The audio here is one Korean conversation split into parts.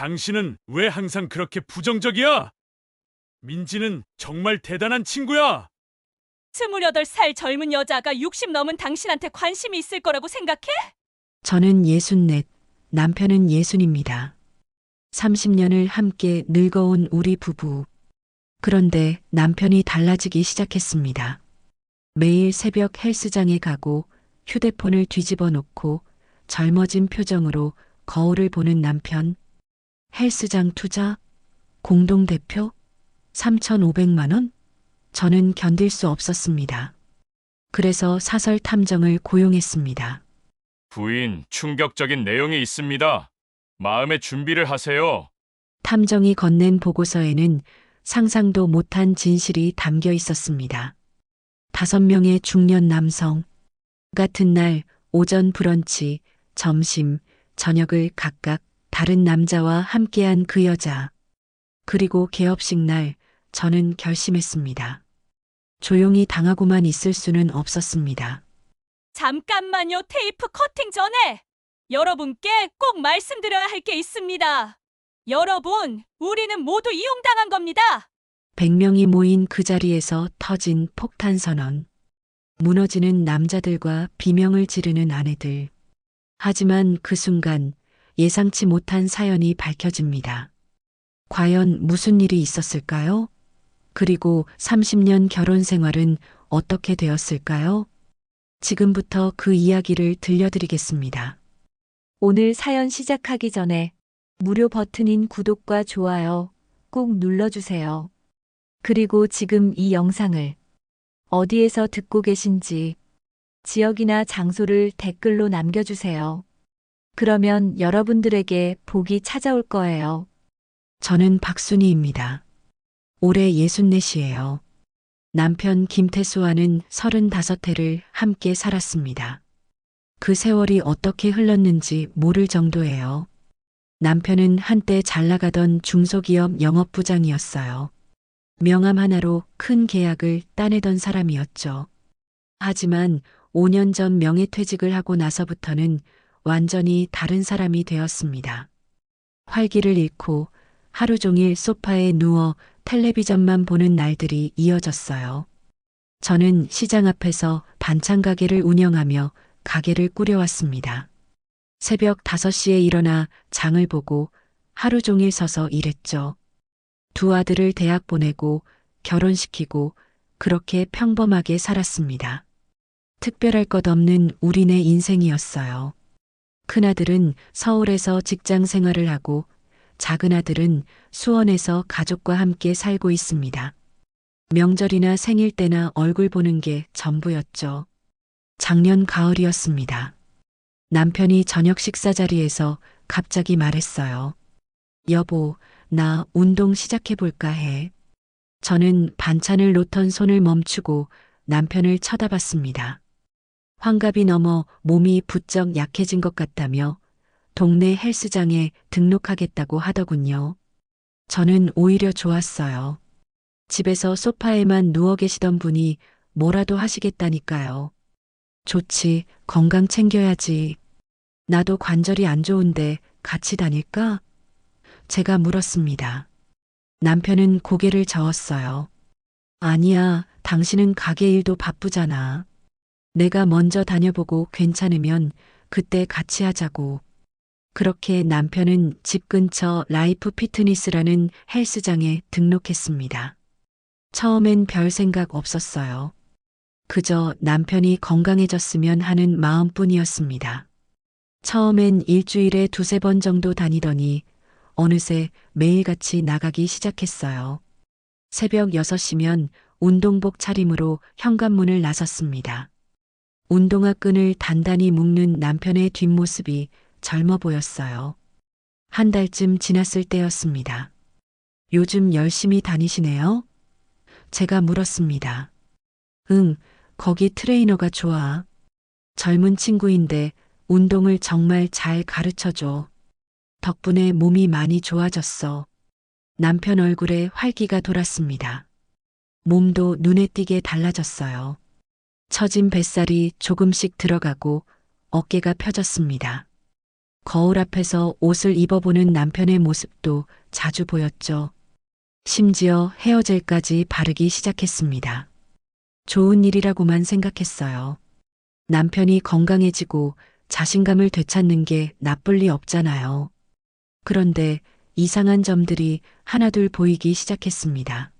당신은 왜 항상 그렇게 부정적이야? 민지는 정말 대단한 친구야. 28살 젊은 여자가 60 넘은 당신한테 관심이 있을 거라고 생각해? 저는 64, 남편은 60입니다. 30년을 함께 늙어온 우리 부부. 그런데 남편이 달라지기 시작했습니다. 매일 새벽 헬스장에 가고 휴대폰을 뒤집어 놓고 젊어진 표정으로 거울을 보는 남편. 헬스장 투자? 공동대표? 3,500만 원? 저는 견딜 수 없었습니다. 그래서 사설 탐정을 고용했습니다. 부인, 충격적인 내용이 있습니다. 마음의 준비를 하세요. 탐정이 건넨 보고서에는 상상도 못한 진실이 담겨 있었습니다. 5명의 중년 남성. 같은 날 오전 브런치, 점심, 저녁을 각각 다른 남자와 함께한 그 여자. 그리고 개업식 날 저는 결심했습니다. 조용히 당하고만 있을 수는 없었습니다. 잠깐만요. 테이프 커팅 전에 여러분께 꼭 말씀드려야 할 게 있습니다. 여러분, 우리는 모두 이용당한 겁니다. 100명이 모인 그 자리에서 터진 폭탄 선언. 무너지는 남자들과 비명을 지르는 아내들. 하지만 그 순간 예상치 못한 사연이 밝혀집니다. 과연 무슨 일이 있었을까요? 그리고 30년 결혼 생활은 어떻게 되었을까요? 지금부터 그 이야기를 들려드리겠습니다. 오늘 사연 시작하기 전에 무료 버튼인 구독과 좋아요 꼭 눌러주세요. 그리고 지금 이 영상을 어디에서 듣고 계신지 지역이나 장소를 댓글로 남겨주세요. 그러면 여러분들에게 복이 찾아올 거예요. 저는 박순희입니다. 올해 64이에요. 남편 김태수와는 35해를 함께 살았습니다. 그 세월이 어떻게 흘렀는지 모를 정도예요. 남편은 한때 잘 나가던 중소기업 영업부장이었어요. 명함 하나로 큰 계약을 따내던 사람이었죠. 하지만 5년 전 명예퇴직을 하고 나서부터는 완전히 다른 사람이 되었습니다. 활기를 잃고 하루 종일 소파에 누워 텔레비전만 보는 날들이 이어졌어요. 저는 시장 앞에서 반찬 가게를 운영하며 가게를 꾸려왔습니다. 새벽 5시에 일어나 장을 보고 하루 종일 서서 일했죠. 두 아들을 대학 보내고 결혼시키고 그렇게 평범하게 살았습니다. 특별할 것 없는 우리네 인생이었어요. 큰아들은 서울에서 직장 생활을 하고 작은 아들은 수원에서 가족과 함께 살고 있습니다. 명절이나 생일 때나 얼굴 보는 게 전부였죠. 작년 가을이었습니다. 남편이 저녁 식사 자리에서 갑자기 말했어요. 여보, 나 운동 시작해볼까 해. 저는 반찬을 놓던 손을 멈추고 남편을 쳐다봤습니다. 환갑이 넘어 몸이 부쩍 약해진 것 같다며 동네 헬스장에 등록하겠다고 하더군요. 저는 오히려 좋았어요. 집에서 소파에만 누워 계시던 분이 뭐라도 하시겠다니까요. 좋지, 건강 챙겨야지. 나도 관절이 안 좋은데 같이 다닐까? 제가 물었습니다. 남편은 고개를 저었어요. 아니야, 당신은 가게 일도 바쁘잖아. 내가 먼저 다녀보고 괜찮으면 그때 같이 하자고. 그렇게 남편은 집 근처 라이프 피트니스라는 헬스장에 등록했습니다. 처음엔 별 생각 없었어요. 그저 남편이 건강해졌으면 하는 마음뿐이었습니다. 처음엔 일주일에 2~3번 정도 다니더니 어느새 매일같이 나가기 시작했어요. 새벽 6시면 운동복 차림으로 현관문을 나섰습니다. 운동화 끈을 단단히 묶는 남편의 뒷모습이 젊어 보였어요. 한 달쯤 지났을 때였습니다. 요즘 열심히 다니시네요? 제가 물었습니다. 응, 거기 트레이너가 좋아. 젊은 친구인데 운동을 정말 잘 가르쳐줘. 덕분에 몸이 많이 좋아졌어. 남편 얼굴에 활기가 돌았습니다. 몸도 눈에 띄게 달라졌어요. 처진 뱃살이 조금씩 들어가고 어깨가 펴졌습니다. 거울 앞에서 옷을 입어보는 남편의 모습도 자주 보였죠. 심지어 헤어젤까지 바르기 시작했습니다. 좋은 일이라고만 생각했어요. 남편이 건강해지고 자신감을 되찾는 게 나쁠 리 없잖아요. 그런데 이상한 점들이 하나둘 보이기 시작했습니다.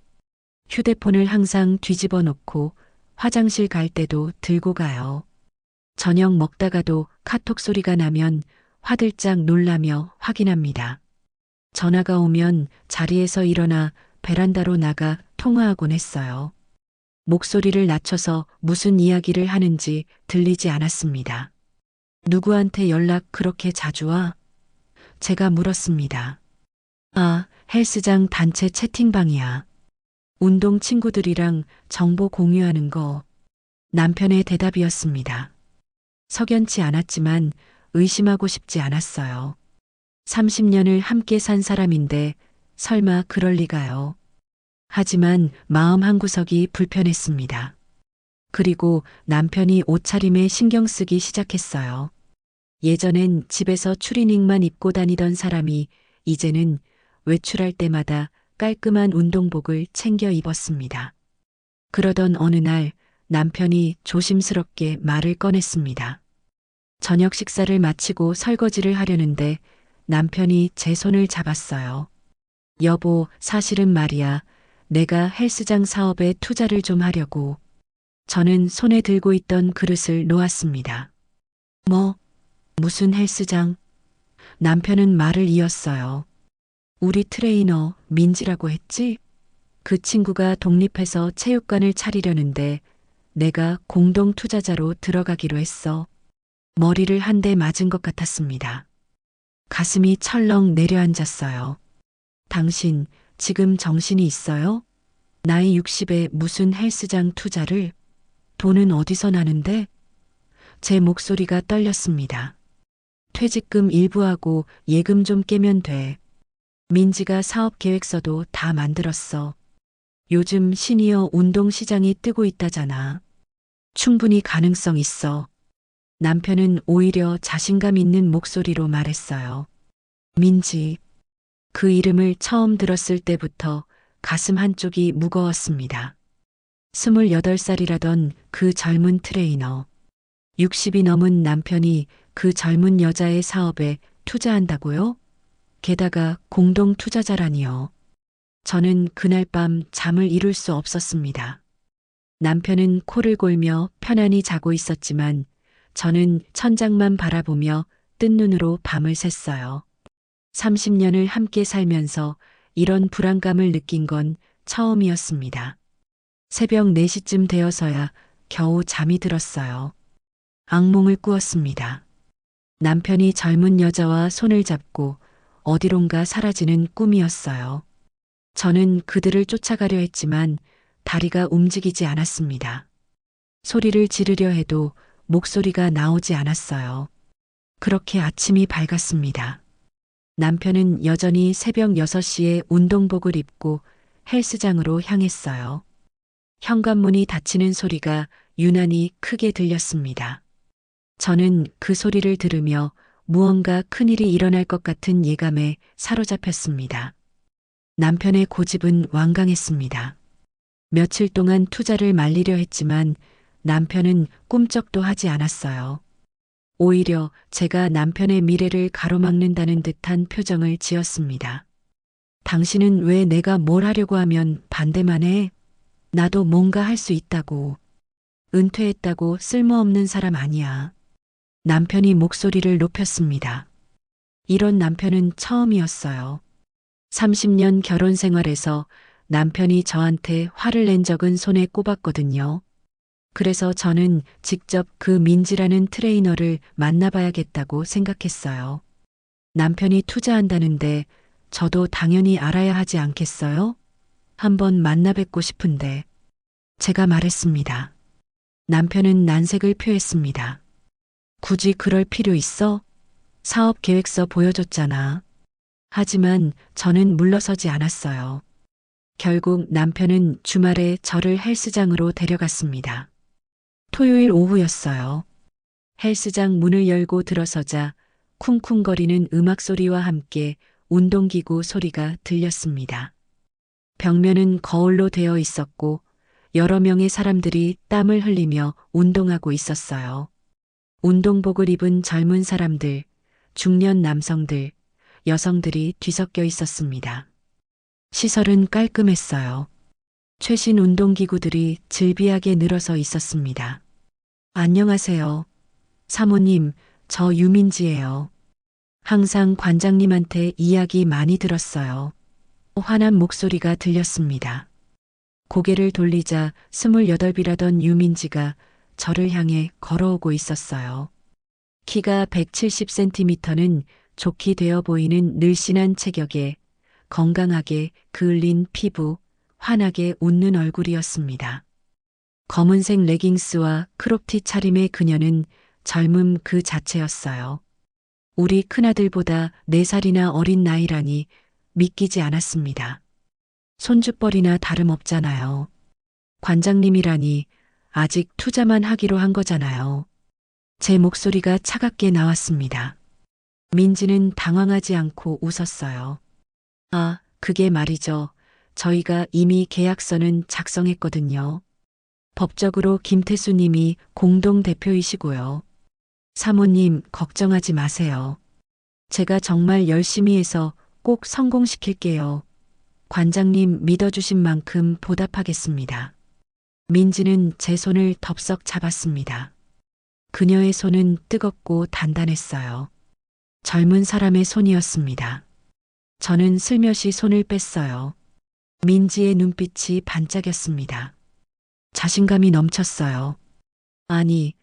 휴대폰을 항상 뒤집어 놓고 화장실 갈 때도 들고 가요. 저녁 먹다가도 카톡 소리가 나면 화들짝 놀라며 확인합니다. 전화가 오면 자리에서 일어나 베란다로 나가 통화하곤 했어요. 목소리를 낮춰서 무슨 이야기를 하는지 들리지 않았습니다. 누구한테 연락 그렇게 자주 와? 제가 물었습니다. 아, 헬스장 단체 채팅방이야. 운동 친구들이랑 정보 공유하는 거. 남편의 대답이었습니다. 석연치 않았지만 의심하고 싶지 않았어요. 30년을 함께 산 사람인데 설마 그럴 리가요. 하지만 마음 한구석이 불편했습니다. 그리고 남편이 옷차림에 신경 쓰기 시작했어요. 예전엔 집에서 추리닝만 입고 다니던 사람이 이제는 외출할 때마다 깔끔한 운동복을 챙겨 입었습니다. 그러던 어느 날 남편이 조심스럽게 말을 꺼냈습니다. 저녁 식사를 마치고 설거지를 하려는데 남편이 제 손을 잡았어요. 여보, 사실은 말이야. 내가 헬스장 사업에 투자를 좀 하려고. 저는 손에 들고 있던 그릇을 놓았습니다. 뭐? 무슨 헬스장? 남편은 말을 이었어요. 우리 트레이너 민지라고 했지? 그 친구가 독립해서 체육관을 차리려는데 내가 공동 투자자로 들어가기로 했어. 머리를 한 대 맞은 것 같았습니다. 가슴이 철렁 내려앉았어요. 당신 지금 정신이 있어요? 나이 60에 무슨 헬스장 투자를? 돈은 어디서 나는데? 제 목소리가 떨렸습니다. 퇴직금 일부하고 예금 좀 깨면 돼. 민지가 사업 계획서도 다 만들었어. 요즘 시니어 운동 시장이 뜨고 있다잖아. 충분히 가능성 있어. 남편은 오히려 자신감 있는 목소리로 말했어요. 민지. 그 이름을 처음 들었을 때부터 가슴 한쪽이 무거웠습니다. 28살이라던 그 젊은 트레이너. 60이 넘은 남편이 그 젊은 여자의 사업에 투자한다고요? 게다가 공동 투자자라니요. 저는 그날 밤 잠을 이룰 수 없었습니다. 남편은 코를 골며 편안히 자고 있었지만 저는 천장만 바라보며 뜬 눈으로 밤을 샜어요. 30년을 함께 살면서 이런 불안감을 느낀 건 처음이었습니다. 새벽 4시쯤 되어서야 겨우 잠이 들었어요. 악몽을 꾸었습니다. 남편이 젊은 여자와 손을 잡고 어디론가 사라지는 꿈이었어요. 저는 그들을 쫓아가려 했지만 다리가 움직이지 않았습니다. 소리를 지르려 해도 목소리가 나오지 않았어요. 그렇게 아침이 밝았습니다. 남편은 여전히 새벽 6시에 운동복을 입고 헬스장으로 향했어요. 현관문이 닫히는 소리가 유난히 크게 들렸습니다. 저는 그 소리를 들으며 무언가 큰일이 일어날 것 같은 예감에 사로잡혔습니다. 남편의 고집은 완강했습니다. 며칠 동안 투자를 말리려 했지만 남편은 꿈쩍도 하지 않았어요. 오히려 제가 남편의 미래를 가로막는다는 듯한 표정을 지었습니다. 당신은 왜 내가 뭘 하려고 하면 반대만 해? 나도 뭔가 할 수 있다고. 은퇴했다고 쓸모없는 사람 아니야. 남편이 목소리를 높였습니다. 이런 남편은 처음이었어요. 30년 결혼 생활에서 남편이 저한테 화를 낸 적은 손에 꼽았거든요. 그래서 저는 직접 그 민지라는 트레이너를 만나봐야겠다고 생각했어요. 남편이 투자한다는데 저도 당연히 알아야 하지 않겠어요? 한번 만나 뵙고 싶은데. 제가 말했습니다. 남편은 난색을 표했습니다. 굳이 그럴 필요 있어? 사업 계획서 보여줬잖아. 하지만 저는 물러서지 않았어요. 결국 남편은 주말에 저를 헬스장으로 데려갔습니다. 토요일 오후였어요. 헬스장 문을 열고 들어서자 쿵쿵거리는 음악 소리와 함께 운동기구 소리가 들렸습니다. 벽면은 거울로 되어 있었고 여러 명의 사람들이 땀을 흘리며 운동하고 있었어요. 운동복을 입은 젊은 사람들, 중년 남성들, 여성들이 뒤섞여 있었습니다. 시설은 깔끔했어요. 최신 운동기구들이 즐비하게 늘어서 있었습니다. 안녕하세요. 사모님, 저 유민지예요. 항상 관장님한테 이야기 많이 들었어요. 환한 목소리가 들렸습니다. 고개를 돌리자 28이라던 유민지가 저를 향해 걸어오고 있었어요. 키가 170cm는 좋게 되어 보이는 늘씬한 체격에 건강하게 그을린 피부, 환하게 웃는 얼굴이었습니다. 검은색 레깅스와 크롭티 차림의 그녀는 젊음 그 자체였어요. 우리 큰아들보다 4살이나 어린 나이라니 믿기지 않았습니다. 손주뻘이나 다름없잖아요. 관장님이라니 아직 투자만 하기로 한 거잖아요. 제 목소리가 차갑게 나왔습니다. 민지는 당황하지 않고 웃었어요. 아, 그게 말이죠. 저희가 이미 계약서는 작성했거든요. 법적으로 김태수님이 공동대표이시고요. 사모님, 걱정하지 마세요. 제가 정말 열심히 해서 꼭 성공시킬게요. 관장님 믿어주신 만큼 보답하겠습니다. 민지는 제 손을 덥석 잡았습니다. 그녀의 손은 뜨겁고 단단했어요. 젊은 사람의 손이었습니다. 저는 슬며시 손을 뺐어요. 민지의 눈빛이 반짝였습니다. 자신감이 넘쳤어요. 아니,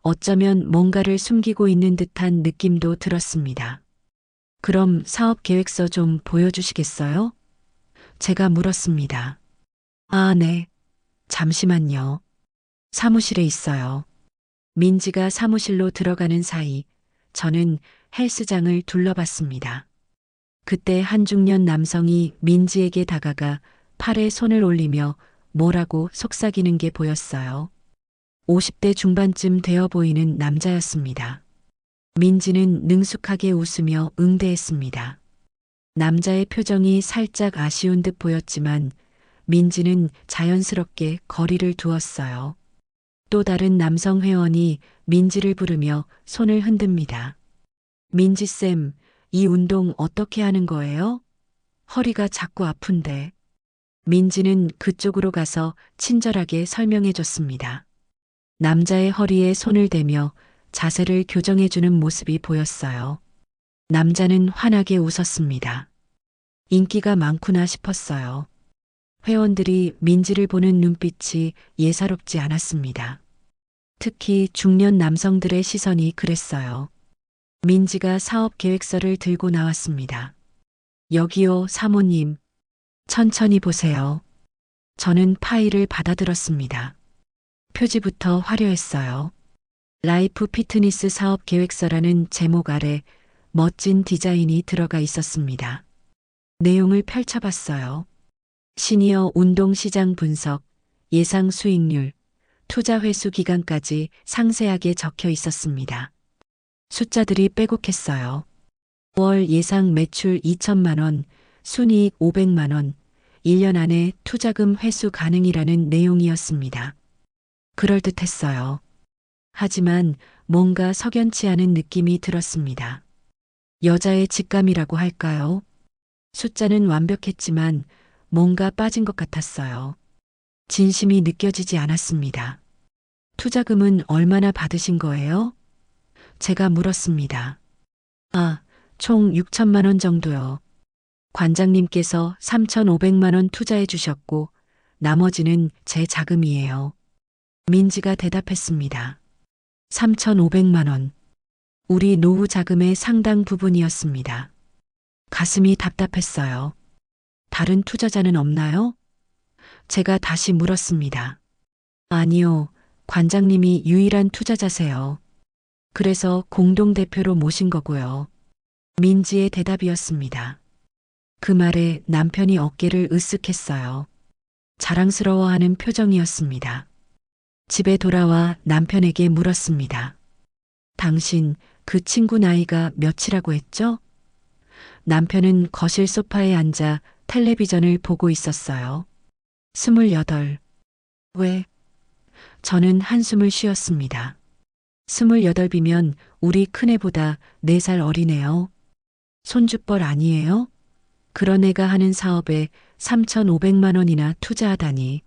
어쩌면 뭔가를 숨기고 있는 듯한 느낌도 들었습니다. 그럼 사업 계획서 좀 보여주시겠어요? 제가 물었습니다. 아, 네. 잠시만요. 사무실에 있어요. 민지가 사무실로 들어가는 사이 저는 헬스장을 둘러봤습니다. 그때 한 중년 남성이 민지에게 다가가 팔에 손을 올리며 뭐라고 속삭이는 게 보였어요. 50대 중반쯤 되어 보이는 남자였습니다. 민지는 능숙하게 웃으며 응대했습니다. 남자의 표정이 살짝 아쉬운 듯 보였지만 민지는 자연스럽게 거리를 두었어요. 또 다른 남성 회원이 민지를 부르며 손을 흔듭니다. 민지쌤, 이 운동 어떻게 하는 거예요? 허리가 자꾸 아픈데. 민지는 그쪽으로 가서 친절하게 설명해 줬습니다. 남자의 허리에 손을 대며 자세를 교정해주는 모습이 보였어요. 남자는 환하게 웃었습니다. 인기가 많구나 싶었어요. 회원들이 민지를 보는 눈빛이 예사롭지 않았습니다. 특히 중년 남성들의 시선이 그랬어요. 민지가 사업 계획서를 들고 나왔습니다. 여기요, 사모님. 천천히 보세요. 저는 파일을 받아들었습니다. 표지부터 화려했어요. 라이프 피트니스 사업 계획서라는 제목 아래 멋진 디자인이 들어가 있었습니다. 내용을 펼쳐봤어요. 시니어 운동 시장 분석, 예상 수익률, 투자 회수 기간까지 상세하게 적혀 있었습니다. 숫자들이 빼곡했어요. 월 예상 매출 2천만 원, 순이익 500만 원, 1년 안에 투자금 회수 가능이라는 내용이었습니다. 그럴듯했어요. 하지만 뭔가 석연치 않은 느낌이 들었습니다. 여자의 직감이라고 할까요? 숫자는 완벽했지만 뭔가 빠진 것 같았어요. 진심이 느껴지지 않았습니다. 투자금은 얼마나 받으신 거예요? 제가 물었습니다. 아, 총 6천만 원 정도요. 관장님께서 3,500만 원 투자해 주셨고 나머지는 제 자금이에요. 민지가 대답했습니다. 3,500만 원. 우리 노후 자금의 상당 부분이었습니다. 가슴이 답답했어요. 다른 투자자는 없나요? 제가 다시 물었습니다. 아니요, 관장님이 유일한 투자자세요. 그래서 공동대표로 모신 거고요. 민지의 대답이었습니다. 그 말에 남편이 어깨를 으쓱했어요. 자랑스러워하는 표정이었습니다. 집에 돌아와 남편에게 물었습니다. 당신 그 친구 나이가 몇이라고 했죠? 남편은 거실 소파에 앉아 텔레비전을 보고 있었어요. 28. 왜? 저는 한숨을 쉬었습니다. 28이면 우리 큰애보다 4살 어리네요. 손주뻘 아니에요? 그런 애가 하는 사업에 3,500만 원이나 투자하다니.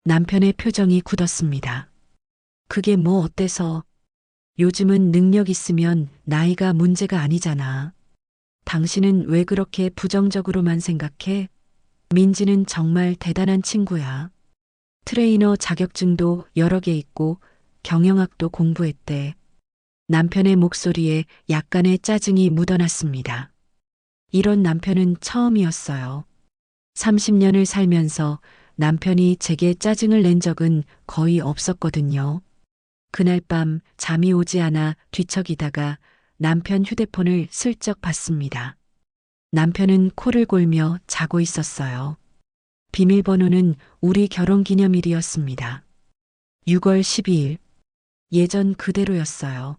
남편의 표정이 굳었습니다. 그게 뭐 어때서? 요즘은 능력 있으면 나이가 문제가 아니잖아. 당신은 왜 그렇게 부정적으로만 생각해? 민지는 정말 대단한 친구야. 트레이너 자격증도 여러 개 있고 경영학도 공부했대. 남편의 목소리에 약간의 짜증이 묻어났습니다. 이런 남편은 처음이었어요. 30년을 살면서 남편이 제게 짜증을 낸 적은 거의 없었거든요. 그날 밤 잠이 오지 않아 뒤척이다가 남편 휴대폰을 슬쩍 봤습니다. 남편은 코를 골며 자고 있었어요. 비밀번호는 우리 결혼기념일이었습니다. 6월 12일. 예전 그대로였어요.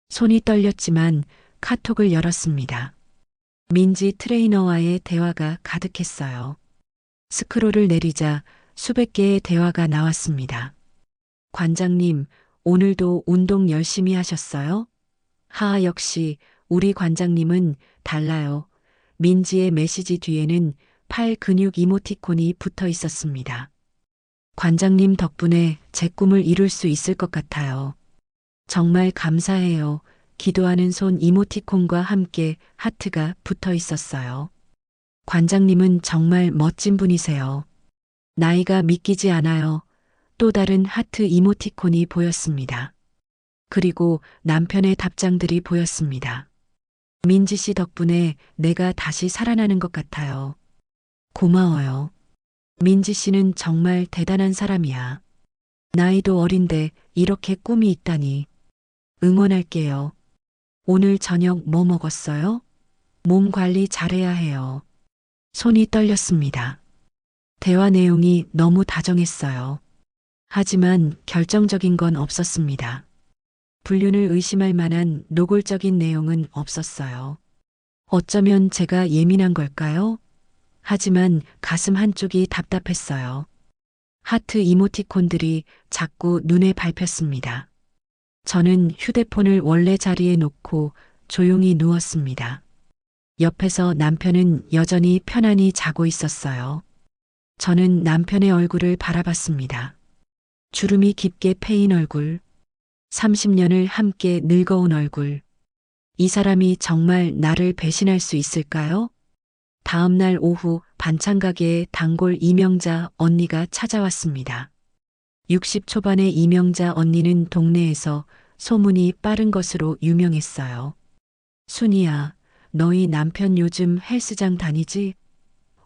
손이 떨렸지만 카톡을 열었습니다. 민지 트레이너와의 대화가 가득했어요. 스크롤을 내리자 수백 개의 대화가 나왔습니다. 관장님, 오늘도 운동 열심히 하셨어요? 역시 우리 관장님은 달라요. 민지의 메시지 뒤에는 팔 근육 이모티콘이 붙어 있었습니다. 관장님 덕분에 제 꿈을 이룰 수 있을 것 같아요. 정말 감사해요. 기도하는 손 이모티콘과 함께 하트가 붙어 있었어요. 관장님은 정말 멋진 분이세요. 나이가 믿기지 않아요. 또 다른 하트 이모티콘이 보였습니다. 그리고 남편의 답장들이 보였습니다. 민지 씨 덕분에 내가 다시 살아나는 것 같아요. 고마워요. 민지 씨는 정말 대단한 사람이야. 나이도 어린데 이렇게 꿈이 있다니. 응원할게요. 오늘 저녁 뭐 먹었어요? 몸 관리 잘해야 해요. 손이 떨렸습니다. 대화 내용이 너무 다정했어요. 하지만 결정적인 건 없었습니다. 불륜을 의심할 만한 노골적인 내용은 없었어요. 어쩌면 제가 예민한 걸까요? 하지만 가슴 한쪽이 답답했어요. 하트 이모티콘들이 자꾸 눈에 밟혔습니다. 저는 휴대폰을 원래 자리에 놓고 조용히 누웠습니다. 옆에서 남편은 여전히 편안히 자고 있었어요. 저는 남편의 얼굴을 바라봤습니다. 주름이 깊게 패인 얼굴, 30년을 함께 늙어온 얼굴. 이 사람이 정말 나를 배신할 수 있을까요? 다음 날 오후 반찬 가게에 단골 이명자 언니가 찾아왔습니다. 60 초반의 이명자 언니는 동네에서 소문이 빠른 것으로 유명했어요. 순이야, 너희 남편 요즘 헬스장 다니지?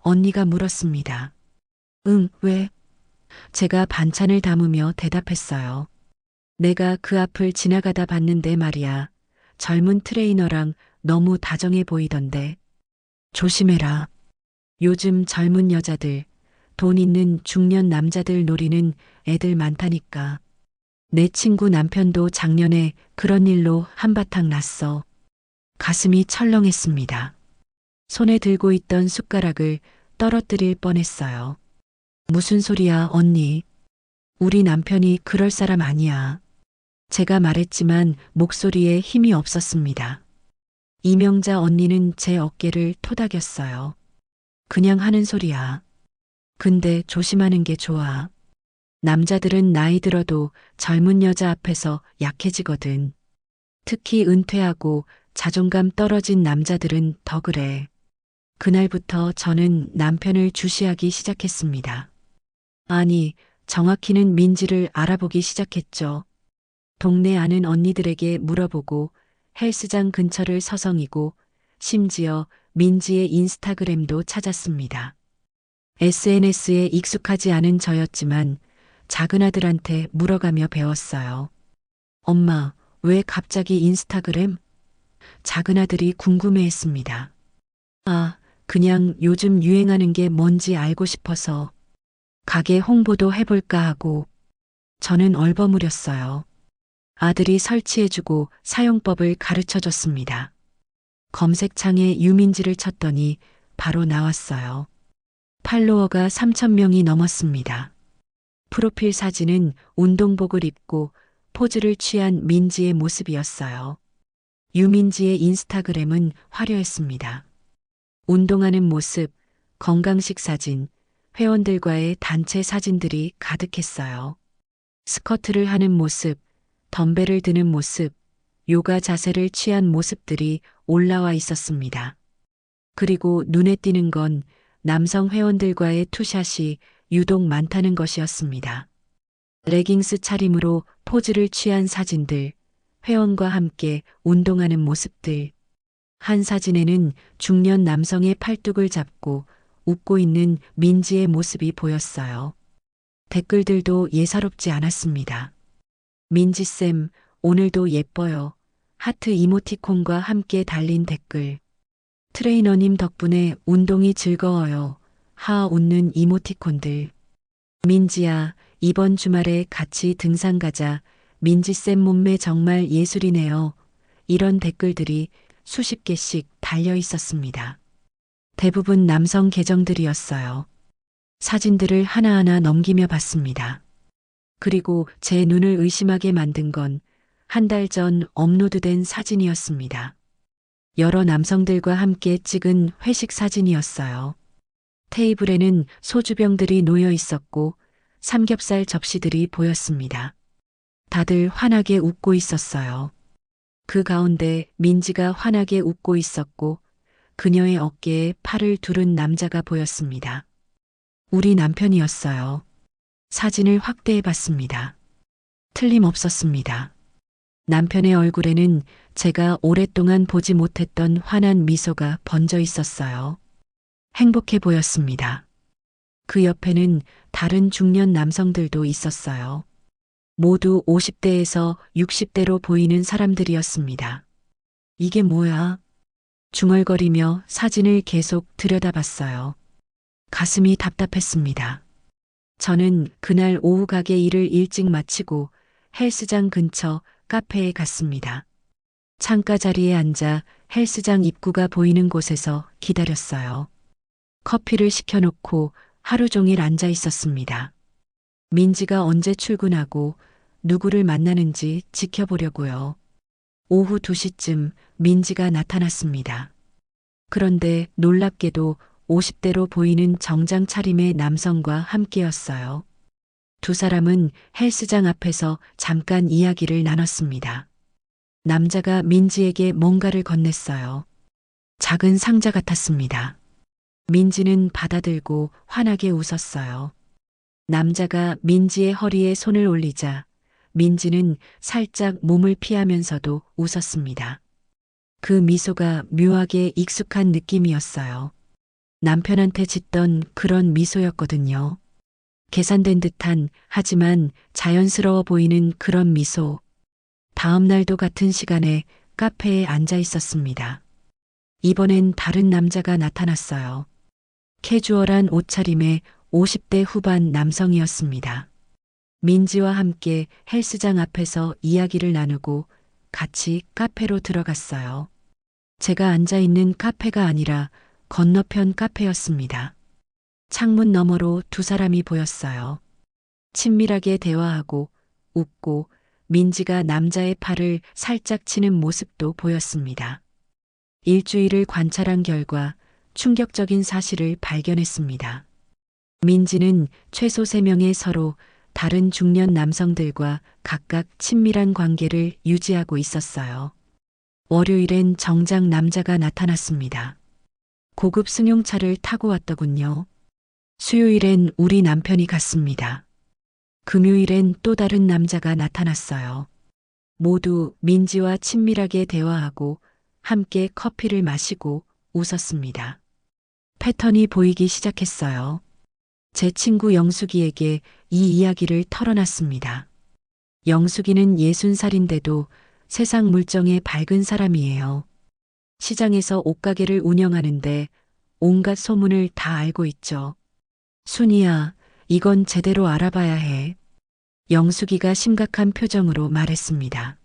언니가 물었습니다. 응, 왜? 제가 반찬을 담으며 대답했어요. 내가 그 앞을 지나가다 봤는데 말이야. 젊은 트레이너랑 너무 다정해 보이던데. 조심해라. 요즘 젊은 여자들, 돈 있는 중년 남자들 노리는 애들 많다니까. 내 친구 남편도 작년에 그런 일로 한바탕 났어. 가슴이 철렁했습니다. 손에 들고 있던 숟가락을 떨어뜨릴 뻔했어요. 무슨 소리야, 언니. 우리 남편이 그럴 사람 아니야. 제가 말했지만 목소리에 힘이 없었습니다. 이명자 언니는 제 어깨를 토닥였어요. 그냥 하는 소리야. 근데 조심하는 게 좋아. 남자들은 나이 들어도 젊은 여자 앞에서 약해지거든. 특히 은퇴하고 자존감 떨어진 남자들은 더 그래. 그날부터 저는 남편을 주시하기 시작했습니다. 아니, 정확히는 민지를 알아보기 시작했죠. 동네 아는 언니들에게 물어보고 헬스장 근처를 서성이고 심지어 민지의 인스타그램도 찾았습니다. SNS에 익숙하지 않은 저였지만 작은 아들한테 물어가며 배웠어요. 엄마, 왜 갑자기 인스타그램? 작은 아들이 궁금해했습니다. 그냥 요즘 유행하는 게 뭔지 알고 싶어서 가게 홍보도 해볼까 하고. 저는 얼버무렸어요. 아들이 설치해주고 사용법을 가르쳐줬습니다. 검색창에 유민지를 쳤더니 바로 나왔어요. 팔로워가 3,000명이 넘었습니다. 프로필 사진은 운동복을 입고 포즈를 취한 민지의 모습이었어요. 유민지의 인스타그램은 화려했습니다. 운동하는 모습, 건강식 사진, 회원들과의 단체 사진들이 가득했어요. 스쿼트를 하는 모습, 덤벨을 드는 모습, 요가 자세를 취한 모습들이 올라와 있었습니다. 그리고 눈에 띄는 건 남성 회원들과의 투샷이 유독 많다는 것이었습니다. 레깅스 차림으로 포즈를 취한 사진들, 회원과 함께 운동하는 모습들. 한 사진에는 중년 남성의 팔뚝을 잡고 웃고 있는 민지의 모습이 보였어요. 댓글들도 예사롭지 않았습니다. 민지쌤, 오늘도 예뻐요. 하트 이모티콘과 함께 달린 댓글. 트레이너님 덕분에 운동이 즐거워요. 하 웃는 이모티콘들. 민지야, 이번 주말에 같이 등산 가자. 민지쌤 몸매 정말 예술이네요. 이런 댓글들이 수십 개씩 달려 있었습니다. 대부분 남성 계정들이었어요. 사진들을 하나하나 넘기며 봤습니다. 그리고 제 눈을 의심하게 만든 건 한 달 전 업로드된 사진이었습니다. 여러 남성들과 함께 찍은 회식 사진이었어요. 테이블에는 소주병들이 놓여 있었고 삼겹살 접시들이 보였습니다. 다들 환하게 웃고 있었어요. 그 가운데 민지가 환하게 웃고 있었고 그녀의 어깨에 팔을 두른 남자가 보였습니다. 우리 남편이었어요. 사진을 확대해 봤습니다. 틀림없었습니다. 남편의 얼굴에는 제가 오랫동안 보지 못했던 환한 미소가 번져 있었어요. 행복해 보였습니다. 그 옆에는 다른 중년 남성들도 있었어요. 모두 50대에서 60대로 보이는 사람들이었습니다. 이게 뭐야? 중얼거리며 사진을 계속 들여다봤어요. 가슴이 답답했습니다. 저는 그날 오후 가게 일을 일찍 마치고 헬스장 근처 카페에 갔습니다. 창가 자리에 앉아 헬스장 입구가 보이는 곳에서 기다렸어요. 커피를 시켜놓고 하루 종일 앉아 있었습니다. 민지가 언제 출근하고 누구를 만나는지 지켜보려고요. 오후 2시쯤 민지가 나타났습니다. 그런데 놀랍게도 50대로 보이는 정장 차림의 남성과 함께였어요. 두 사람은 헬스장 앞에서 잠깐 이야기를 나눴습니다. 남자가 민지에게 뭔가를 건넸어요. 작은 상자 같았습니다. 민지는 받아들고 환하게 웃었어요. 남자가 민지의 허리에 손을 올리자 민지는 살짝 몸을 피하면서도 웃었습니다. 그 미소가 묘하게 익숙한 느낌이었어요. 남편한테 짓던 그런 미소였거든요. 계산된 듯한 하지만 자연스러워 보이는 그런 미소. 다음 날도 같은 시간에 카페에 앉아 있었습니다. 이번엔 다른 남자가 나타났어요. 캐주얼한 옷차림의 50대 후반 남성이었습니다. 민지와 함께 헬스장 앞에서 이야기를 나누고 같이 카페로 들어갔어요. 제가 앉아 있는 카페가 아니라 건너편 카페였습니다. 창문 너머로 두 사람이 보였어요. 친밀하게 대화하고 웃고 민지가 남자의 팔을 살짝 치는 모습도 보였습니다. 일주일을 관찰한 결과 충격적인 사실을 발견했습니다. 민지는 최소 3명의 서로 다른 중년 남성들과 각각 친밀한 관계를 유지하고 있었어요. 월요일엔 정장 남자가 나타났습니다. 고급 승용차를 타고 왔더군요. 수요일엔 우리 남편이 갔습니다. 금요일엔 또 다른 남자가 나타났어요. 모두 민지와 친밀하게 대화하고 함께 커피를 마시고 웃었습니다. 패턴이 보이기 시작했어요. 제 친구 영숙이에게 이 이야기를 털어놨습니다. 영숙이는 60살인데도 세상 물정에 밝은 사람이에요. 시장에서 옷가게를 운영하는데 온갖 소문을 다 알고 있죠. 순이야, 이건 제대로 알아봐야 해. 영숙이가 심각한 표정으로 말했습니다.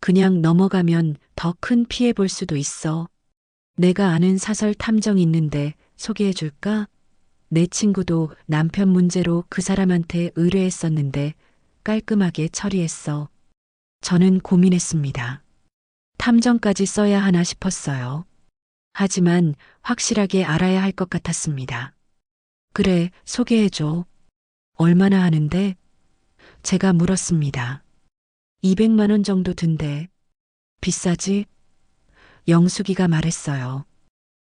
그냥 넘어가면 더 큰 피해 볼 수도 있어. 내가 아는 사설 탐정 있는데 소개해 줄까? 내 친구도 남편 문제로 그 사람한테 의뢰했었는데 깔끔하게 처리했어. 저는 고민했습니다. 탐정까지 써야 하나 싶었어요. 하지만 확실하게 알아야 할 것 같았습니다. 그래, 소개해줘. 얼마나 하는데? 제가 물었습니다. 200만 원 정도 든대. 비싸지? 영숙이가 말했어요.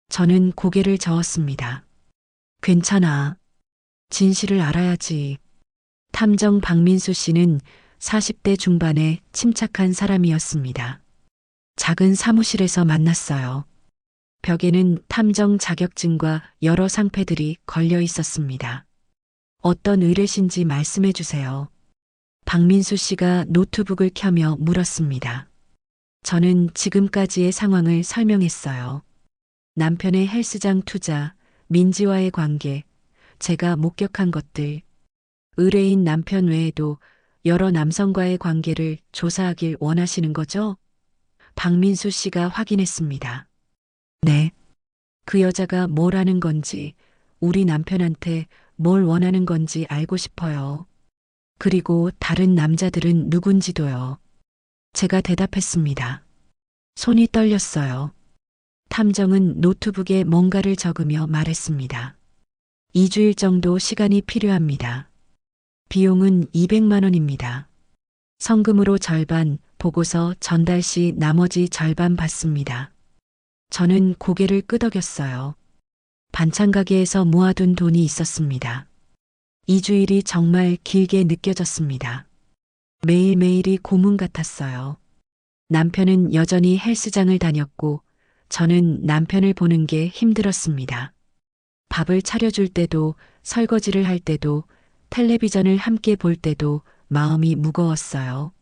저는 고개를 저었습니다. 괜찮아. 진실을 알아야지. 탐정 박민수 씨는 40대 중반의 침착한 사람이었습니다. 작은 사무실에서 만났어요. 벽에는 탐정 자격증과 여러 상패들이 걸려 있었습니다. 어떤 의뢰신지 말씀해 주세요. 박민수 씨가 노트북을 켜며 물었습니다. 저는 지금까지의 상황을 설명했어요. 남편의 헬스장 투자, 민지와의 관계, 제가 목격한 것들, 의뢰인 남편 외에도 여러 남성과의 관계를 조사하길 원하시는 거죠? 박민수 씨가 확인했습니다. 네. 그 여자가 뭘 하는 건지, 우리 남편한테 뭘 원하는 건지 알고 싶어요. 그리고 다른 남자들은 누군지도요. 제가 대답했습니다. 손이 떨렸어요. 탐정은 노트북에 뭔가를 적으며 말했습니다. 2주일 정도 시간이 필요합니다. 비용은 200만 원입니다. 성금으로 절반, 보고서 전달 시 나머지 절반 받습니다. 저는 고개를 끄덕였어요. 반찬 가게에서 모아둔 돈이 있었습니다. 2주일이 정말 길게 느껴졌습니다. 매일매일이 고문 같았어요. 남편은 여전히 헬스장을 다녔고 저는 남편을 보는 게 힘들었습니다. 밥을 차려줄 때도 설거지를 할 때도 텔레비전을 함께 볼 때도 마음이 무거웠어요.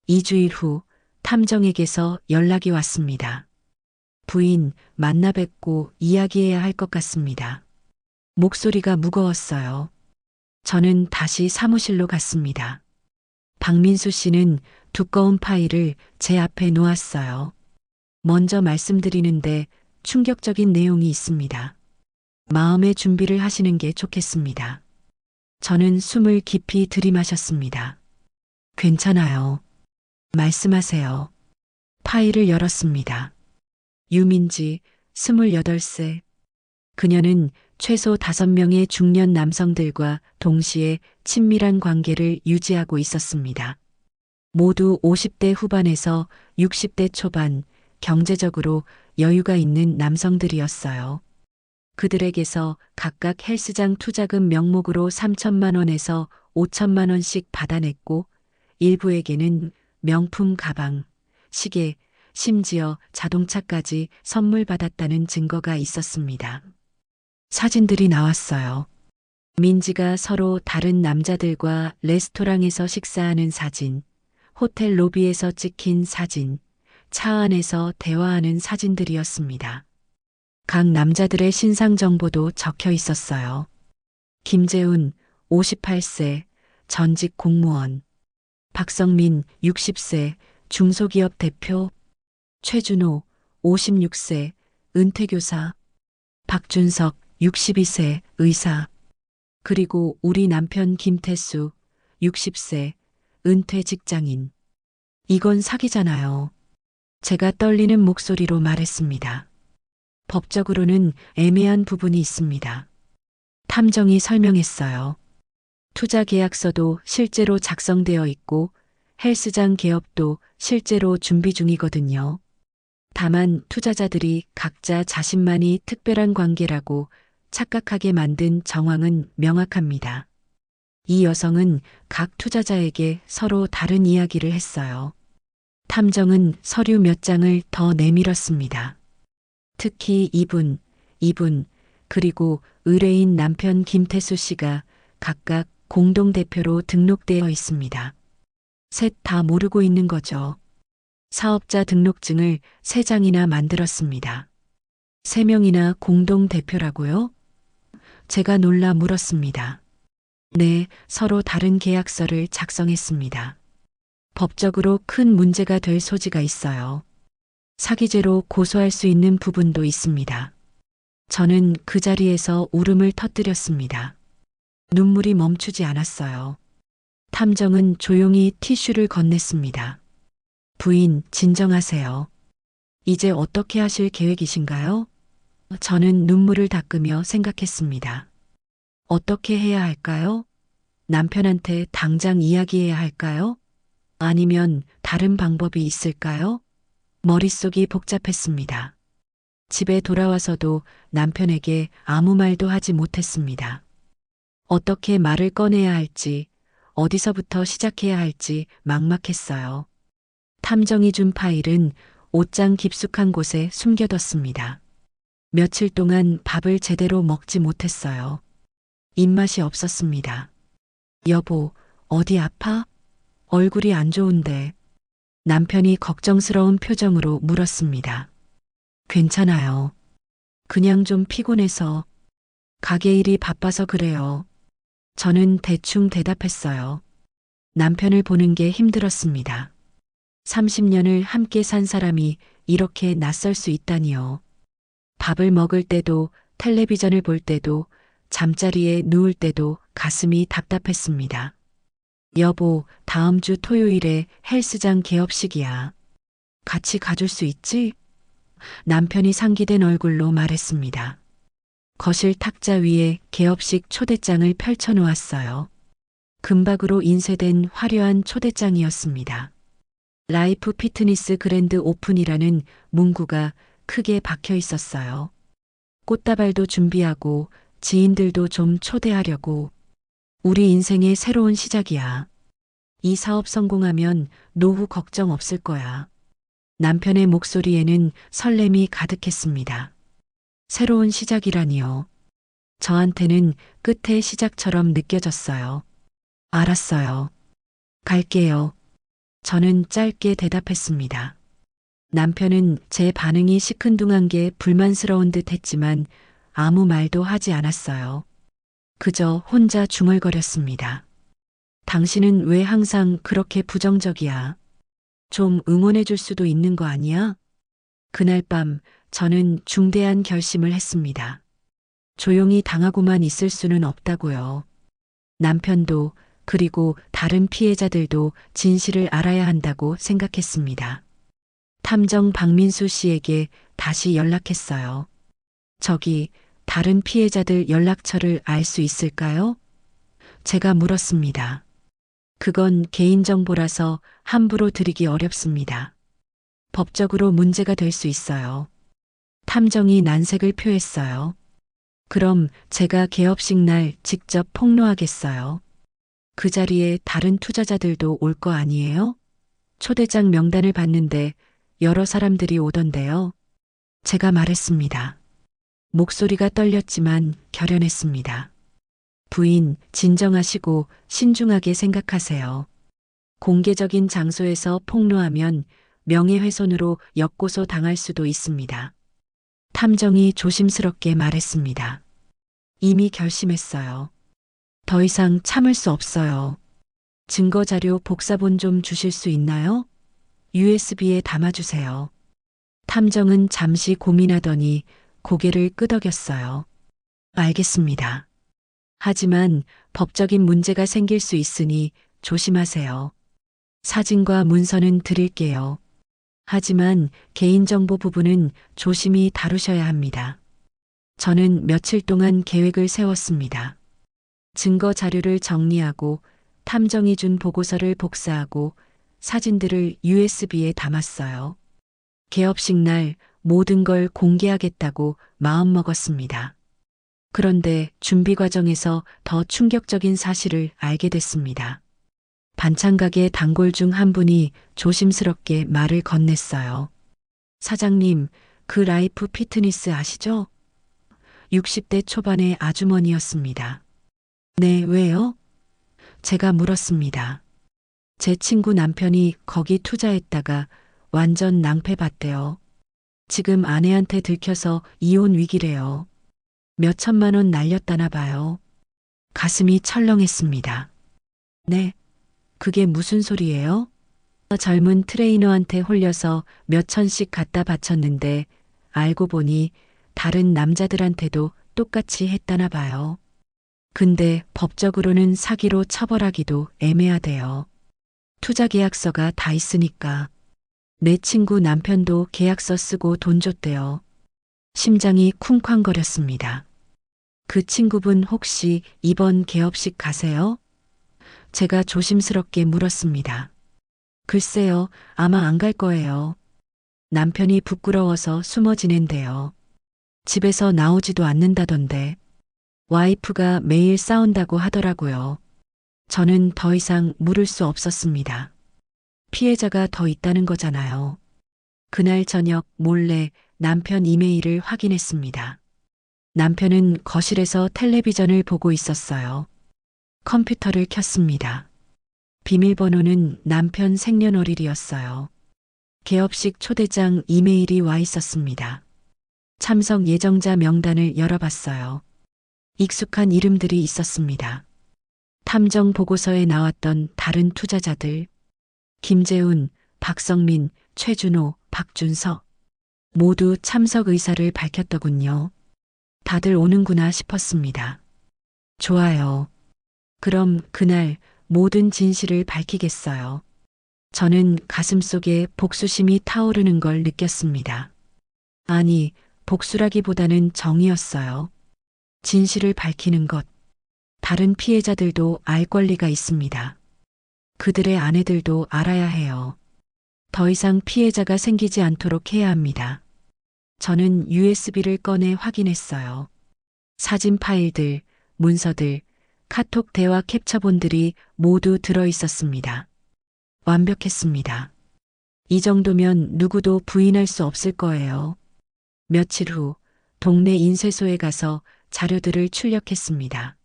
2주일 후 탐정에게서 연락이 왔습니다. 부인, 만나 뵙고 이야기해야 할 것 같습니다. 목소리가 무거웠어요. 저는 다시 사무실로 갔습니다. 박민수 씨는 두꺼운 파일을 제 앞에 놓았어요. 먼저 말씀드리는데 충격적인 내용이 있습니다. 마음의 준비를 하시는 게 좋겠습니다. 저는 숨을 깊이 들이마셨습니다. 괜찮아요. 말씀하세요. 파일을 열었습니다. 유민지, 28세. 그녀는 최소 5명의 중년 남성들과 동시에 친밀한 관계를 유지하고 있었습니다. 모두 50대 후반에서 60대 초반, 경제적으로 여유가 있는 남성들이었어요. 그들에게서 각각 헬스장 투자금 명목으로 3천만 원에서 5천만 원씩 받아냈고 일부에게는 명품 가방, 시계, 심지어 자동차까지 선물 받았다는 증거가 있었습니다. 사진들이 나왔어요. 민지가 서로 다른 남자들과 레스토랑에서 식사하는 사진, 호텔 로비에서 찍힌 사진, 차 안에서 대화하는 사진들이었습니다. 각 남자들의 신상 정보도 적혀 있었어요. 김재훈, 58세, 전직 공무원. 박성민, 60세, 중소기업 대표. 최준호, 56세, 은퇴교사. 박준석, 62세, 의사. 그리고 우리 남편 김태수, 60세, 은퇴 직장인. 이건 사기잖아요. 제가 떨리는 목소리로 말했습니다. 법적으로는 애매한 부분이 있습니다. 탐정이 설명했어요. 투자 계약서도 실제로 작성되어 있고 헬스장 개업도 실제로 준비 중이거든요. 다만 투자자들이 각자 자신만이 특별한 관계라고 착각하게 만든 정황은 명확합니다. 이 여성은 각 투자자에게 서로 다른 이야기를 했어요. 탐정은 서류 몇 장을 더 내밀었습니다. 특히 이분, 그리고 의뢰인 남편 김태수 씨가 각각 공동대표로 등록되어 있습니다. 셋 다 모르고 있는 거죠. 사업자 등록증을 3장이나 만들었습니다. 3명이나 공동대표라고요? 제가 놀라 물었습니다. 네, 서로 다른 계약서를 작성했습니다. 법적으로 큰 문제가 될 소지가 있어요. 사기죄로 고소할 수 있는 부분도 있습니다. 저는 그 자리에서 울음을 터뜨렸습니다. 눈물이 멈추지 않았어요. 탐정은 조용히 티슈를 건넸습니다. 부인, 진정하세요. 이제 어떻게 하실 계획이신가요? 저는 눈물을 닦으며 생각했습니다. 어떻게 해야 할까요? 남편한테 당장 이야기해야 할까요? 아니면 다른 방법이 있을까요? 머릿속이 복잡했습니다. 집에 돌아와서도 남편에게 아무 말도 하지 못했습니다. 어떻게 말을 꺼내야 할지, 어디서부터 시작해야 할지 막막했어요. 탐정이 준 파일은 옷장 깊숙한 곳에 숨겨뒀습니다. 며칠 동안 밥을 제대로 먹지 못했어요. 입맛이 없었습니다. 여보, 어디 아파? 얼굴이 안 좋은데. 남편이 걱정스러운 표정으로 물었습니다. 괜찮아요. 그냥 좀 피곤해서. 가게 일이 바빠서 그래요. 저는 대충 대답했어요. 남편을 보는 게 힘들었습니다. 30년을 함께 산 사람이 이렇게 낯설 수 있다니요. 밥을 먹을 때도, 텔레비전을 볼 때도, 잠자리에 누울 때도 가슴이 답답했습니다. 여보, 다음 주 토요일에 헬스장 개업식이야. 같이 가줄 수 있지? 남편이 상기된 얼굴로 말했습니다. 거실 탁자 위에 개업식 초대장을 펼쳐놓았어요. 금박으로 인쇄된 화려한 초대장이었습니다. 라이프 피트니스 그랜드 오픈이라는 문구가 크게 박혀 있었어요. 꽃다발도 준비하고 지인들도 좀 초대하려고. 우리 인생의 새로운 시작이야. 이 사업 성공하면 노후 걱정 없을 거야. 남편의 목소리에는 설렘이 가득했습니다. 새로운 시작이라니요. 저한테는 끝의 시작처럼 느껴졌어요. 알았어요. 갈게요. 저는 짧게 대답했습니다. 남편은 제 반응이 시큰둥한 게 불만스러운 듯 했지만 아무 말도 하지 않았어요. 그저 혼자 중얼거렸습니다. 당신은 왜 항상 그렇게 부정적이야? 좀 응원해 줄 수도 있는 거 아니야? 그날 밤 저는 중대한 결심을 했습니다. 조용히 당하고만 있을 수는 없다고요. 남편도 그리고 다른 피해자들도 진실을 알아야 한다고 생각했습니다. 탐정 박민수 씨에게 다시 연락했어요. 저기 다른 피해자들 연락처를 알 수 있을까요? 제가 물었습니다. 그건 개인정보라서 함부로 드리기 어렵습니다. 법적으로 문제가 될 수 있어요. 탐정이 난색을 표했어요. 그럼 제가 개업식 날 직접 폭로하겠어요. 그 자리에 다른 투자자들도 올 거 아니에요? 초대장 명단을 봤는데 여러 사람들이 오던데요. 제가 말했습니다. 목소리가 떨렸지만 결연했습니다. 부인, 진정하시고 신중하게 생각하세요. 공개적인 장소에서 폭로하면 명예훼손으로 역고소 당할 수도 있습니다. 탐정이 조심스럽게 말했습니다. 이미 결심했어요. 더 이상 참을 수 없어요. 증거 자료 복사본 좀 주실 수 있나요? USB에 담아주세요. 탐정은 잠시 고민하더니 고개를 끄덕였어요. 알겠습니다. 하지만 법적인 문제가 생길 수 있으니 조심하세요. 사진과 문서는 드릴게요. 하지만 개인정보 부분은 조심히 다루셔야 합니다. 저는 며칠 동안 계획을 세웠습니다. 증거 자료를 정리하고 탐정이 준 보고서를 복사하고 사진들을 USB에 담았어요. 개업식 날 모든 걸 공개하겠다고 마음먹었습니다. 그런데 준비 과정에서 더 충격적인 사실을 알게 됐습니다. 반찬가게 단골 중 한 분이 조심스럽게 말을 건넸어요. 사장님, 그 라이프 피트니스 아시죠? 60대 초반의 아주머니였습니다. 네, 왜요? 제가 물었습니다. 제 친구 남편이 거기 투자했다가 완전 낭패봤대요. 지금 아내한테 들켜서 이혼 위기래요. 몇 천만 원 날렸다나 봐요. 가슴이 철렁했습니다. 네, 그게 무슨 소리예요? 젊은 트레이너한테 홀려서 몇 천씩 갖다 바쳤는데 알고 보니 다른 남자들한테도 똑같이 했다나 봐요. 근데 법적으로는 사기로 처벌하기도 애매하대요. 투자 계약서가 다 있으니까. 내 친구 남편도 계약서 쓰고 돈 줬대요. 심장이 쿵쾅거렸습니다. 그 친구분 혹시 이번 개업식 가세요? 제가 조심스럽게 물었습니다. 글쎄요, 아마 안 갈 거예요. 남편이 부끄러워서 숨어 지낸대요. 집에서 나오지도 않는다던데. 와이프가 매일 싸운다고 하더라고요. 저는 더 이상 물을 수 없었습니다. 피해자가 더 있다는 거잖아요. 그날 저녁 몰래 남편 이메일을 확인했습니다. 남편은 거실에서 텔레비전을 보고 있었어요. 컴퓨터를 켰습니다. 비밀번호는 남편 생년월일이었어요. 개업식 초대장 이메일이 와 있었습니다. 참석 예정자 명단을 열어봤어요. 익숙한 이름들이 있었습니다. 탐정 보고서에 나왔던 다른 투자자들. 김재훈, 박성민, 최준호, 박준석. 모두 참석 의사를 밝혔더군요. 다들 오는구나 싶었습니다. 좋아요. 그럼 그날 모든 진실을 밝히겠어요. 저는 가슴속에 복수심이 타오르는 걸 느꼈습니다. 아니, 복수라기보다는 정이었어요. 진실을 밝히는 것. 다른 피해자들도 알 권리가 있습니다. 그들의 아내들도 알아야 해요. 더 이상 피해자가 생기지 않도록 해야 합니다. 저는 USB를 꺼내 확인했어요. 사진 파일들, 문서들, 카톡 대화 캡처본들이 모두 들어 있었습니다. 완벽했습니다. 이 정도면 누구도 부인할 수 없을 거예요. 며칠 후 동네 인쇄소에 가서 자료들을 출력했습니다.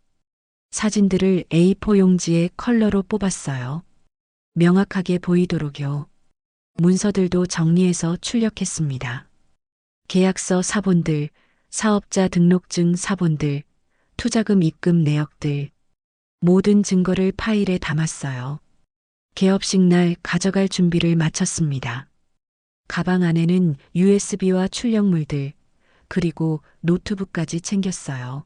사진들을 A4 용지에 컬러로 뽑았어요. 명확하게 보이도록요. 문서들도 정리해서 출력했습니다. 계약서 사본들, 사업자 등록증 사본들, 투자금 입금 내역들, 모든 증거를 파일에 담았어요. 개업식 날 가져갈 준비를 마쳤습니다. 가방 안에는 USB와 출력물들, 그리고 노트북까지 챙겼어요.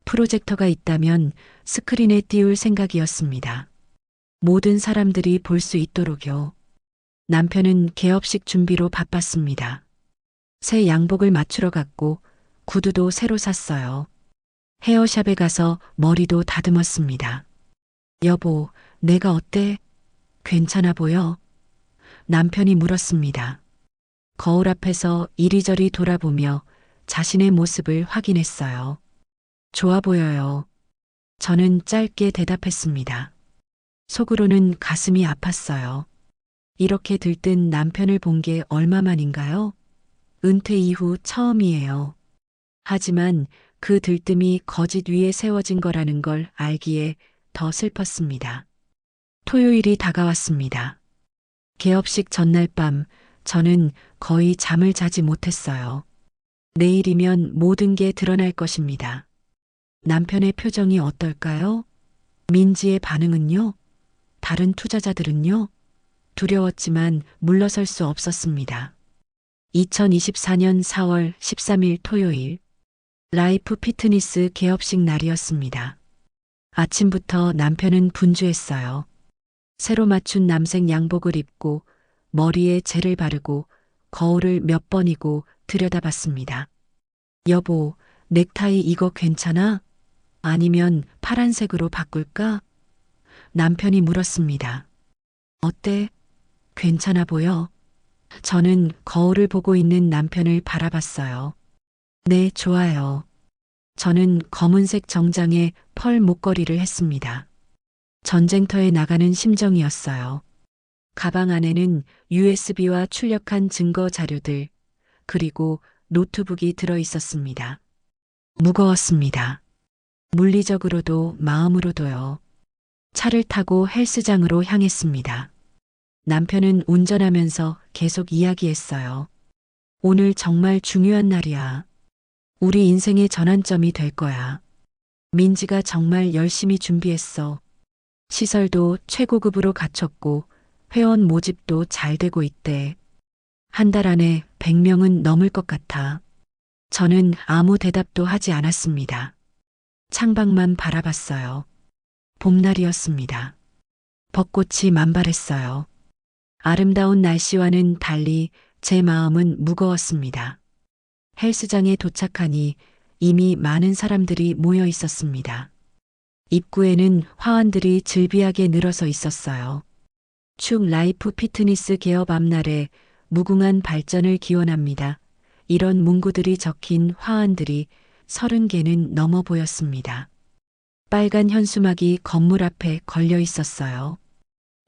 프로젝터가 있다면 스크린에 띄울 생각이었습니다. 모든 사람들이 볼 수 있도록요. 남편은 개업식 준비로 바빴습니다. 새 양복을 맞추러 갔고 구두도 새로 샀어요. 헤어샵에 가서 머리도 다듬었습니다. 여보, 내가 어때? 괜찮아 보여? 남편이 물었습니다. 거울 앞에서 이리저리 돌아보며 자신의 모습을 확인했어요. 좋아 보여요. 저는 짧게 대답했습니다. 속으로는 가슴이 아팠어요. 이렇게 들뜬 남편을 본 게 얼마만인가요? 은퇴 이후 처음이에요. 하지만 그 들뜸이 거짓 위에 세워진 거라는 걸 알기에 더 슬펐습니다. 토요일이 다가왔습니다. 개업식 전날 밤 저는 거의 잠을 자지 못했어요. 내일이면 모든 게 드러날 것입니다. 남편의 표정이 어떨까요? 민지의 반응은요? 다른 투자자들은요? 두려웠지만 물러설 수 없었습니다. 2024년 4월 13일 토요일, 라이프 피트니스 개업식 날이었습니다. 아침부터 남편은 분주했어요. 새로 맞춘 남색 양복을 입고 머리에 젤을 바르고 거울을 몇 번이고 들여다봤습니다. 여보, 넥타이 이거 괜찮아? 아니면 파란색으로 바꿀까? 남편이 물었습니다. 어때? 괜찮아 보여? 저는 거울을 보고 있는 남편을 바라봤어요. 네, 좋아요. 저는 검은색 정장에 펄 목걸이를 했습니다. 전쟁터에 나가는 심정이었어요. 가방 안에는 USB와 출력한 증거 자료들, 그리고 노트북이 들어 있었습니다. 무거웠습니다. 물리적으로도 마음으로도요. 차를 타고 헬스장으로 향했습니다. 남편은 운전하면서 계속 이야기했어요. 오늘 정말 중요한 날이야. 우리 인생의 전환점이 될 거야. 민지가 정말 열심히 준비했어. 시설도 최고급으로 갖췄고 회원 모집도 잘 되고 있대. 한 달 안에 100명은 넘을 것 같아. 저는 아무 대답도 하지 않았습니다. 창밖만 바라봤어요. 봄날이었습니다. 벚꽃이 만발했어요. 아름다운 날씨와는 달리 제 마음은 무거웠습니다. 헬스장에 도착하니 이미 많은 사람들이 모여 있었습니다. 입구에는 화환들이 즐비하게 늘어서 있었어요. 축 라이프 피트니스 개업 앞날에 무궁한 발전을 기원합니다. 이런 문구들이 적힌 화환들이 30개는 넘어 보였습니다. 빨간 현수막이 건물 앞에 걸려 있었어요.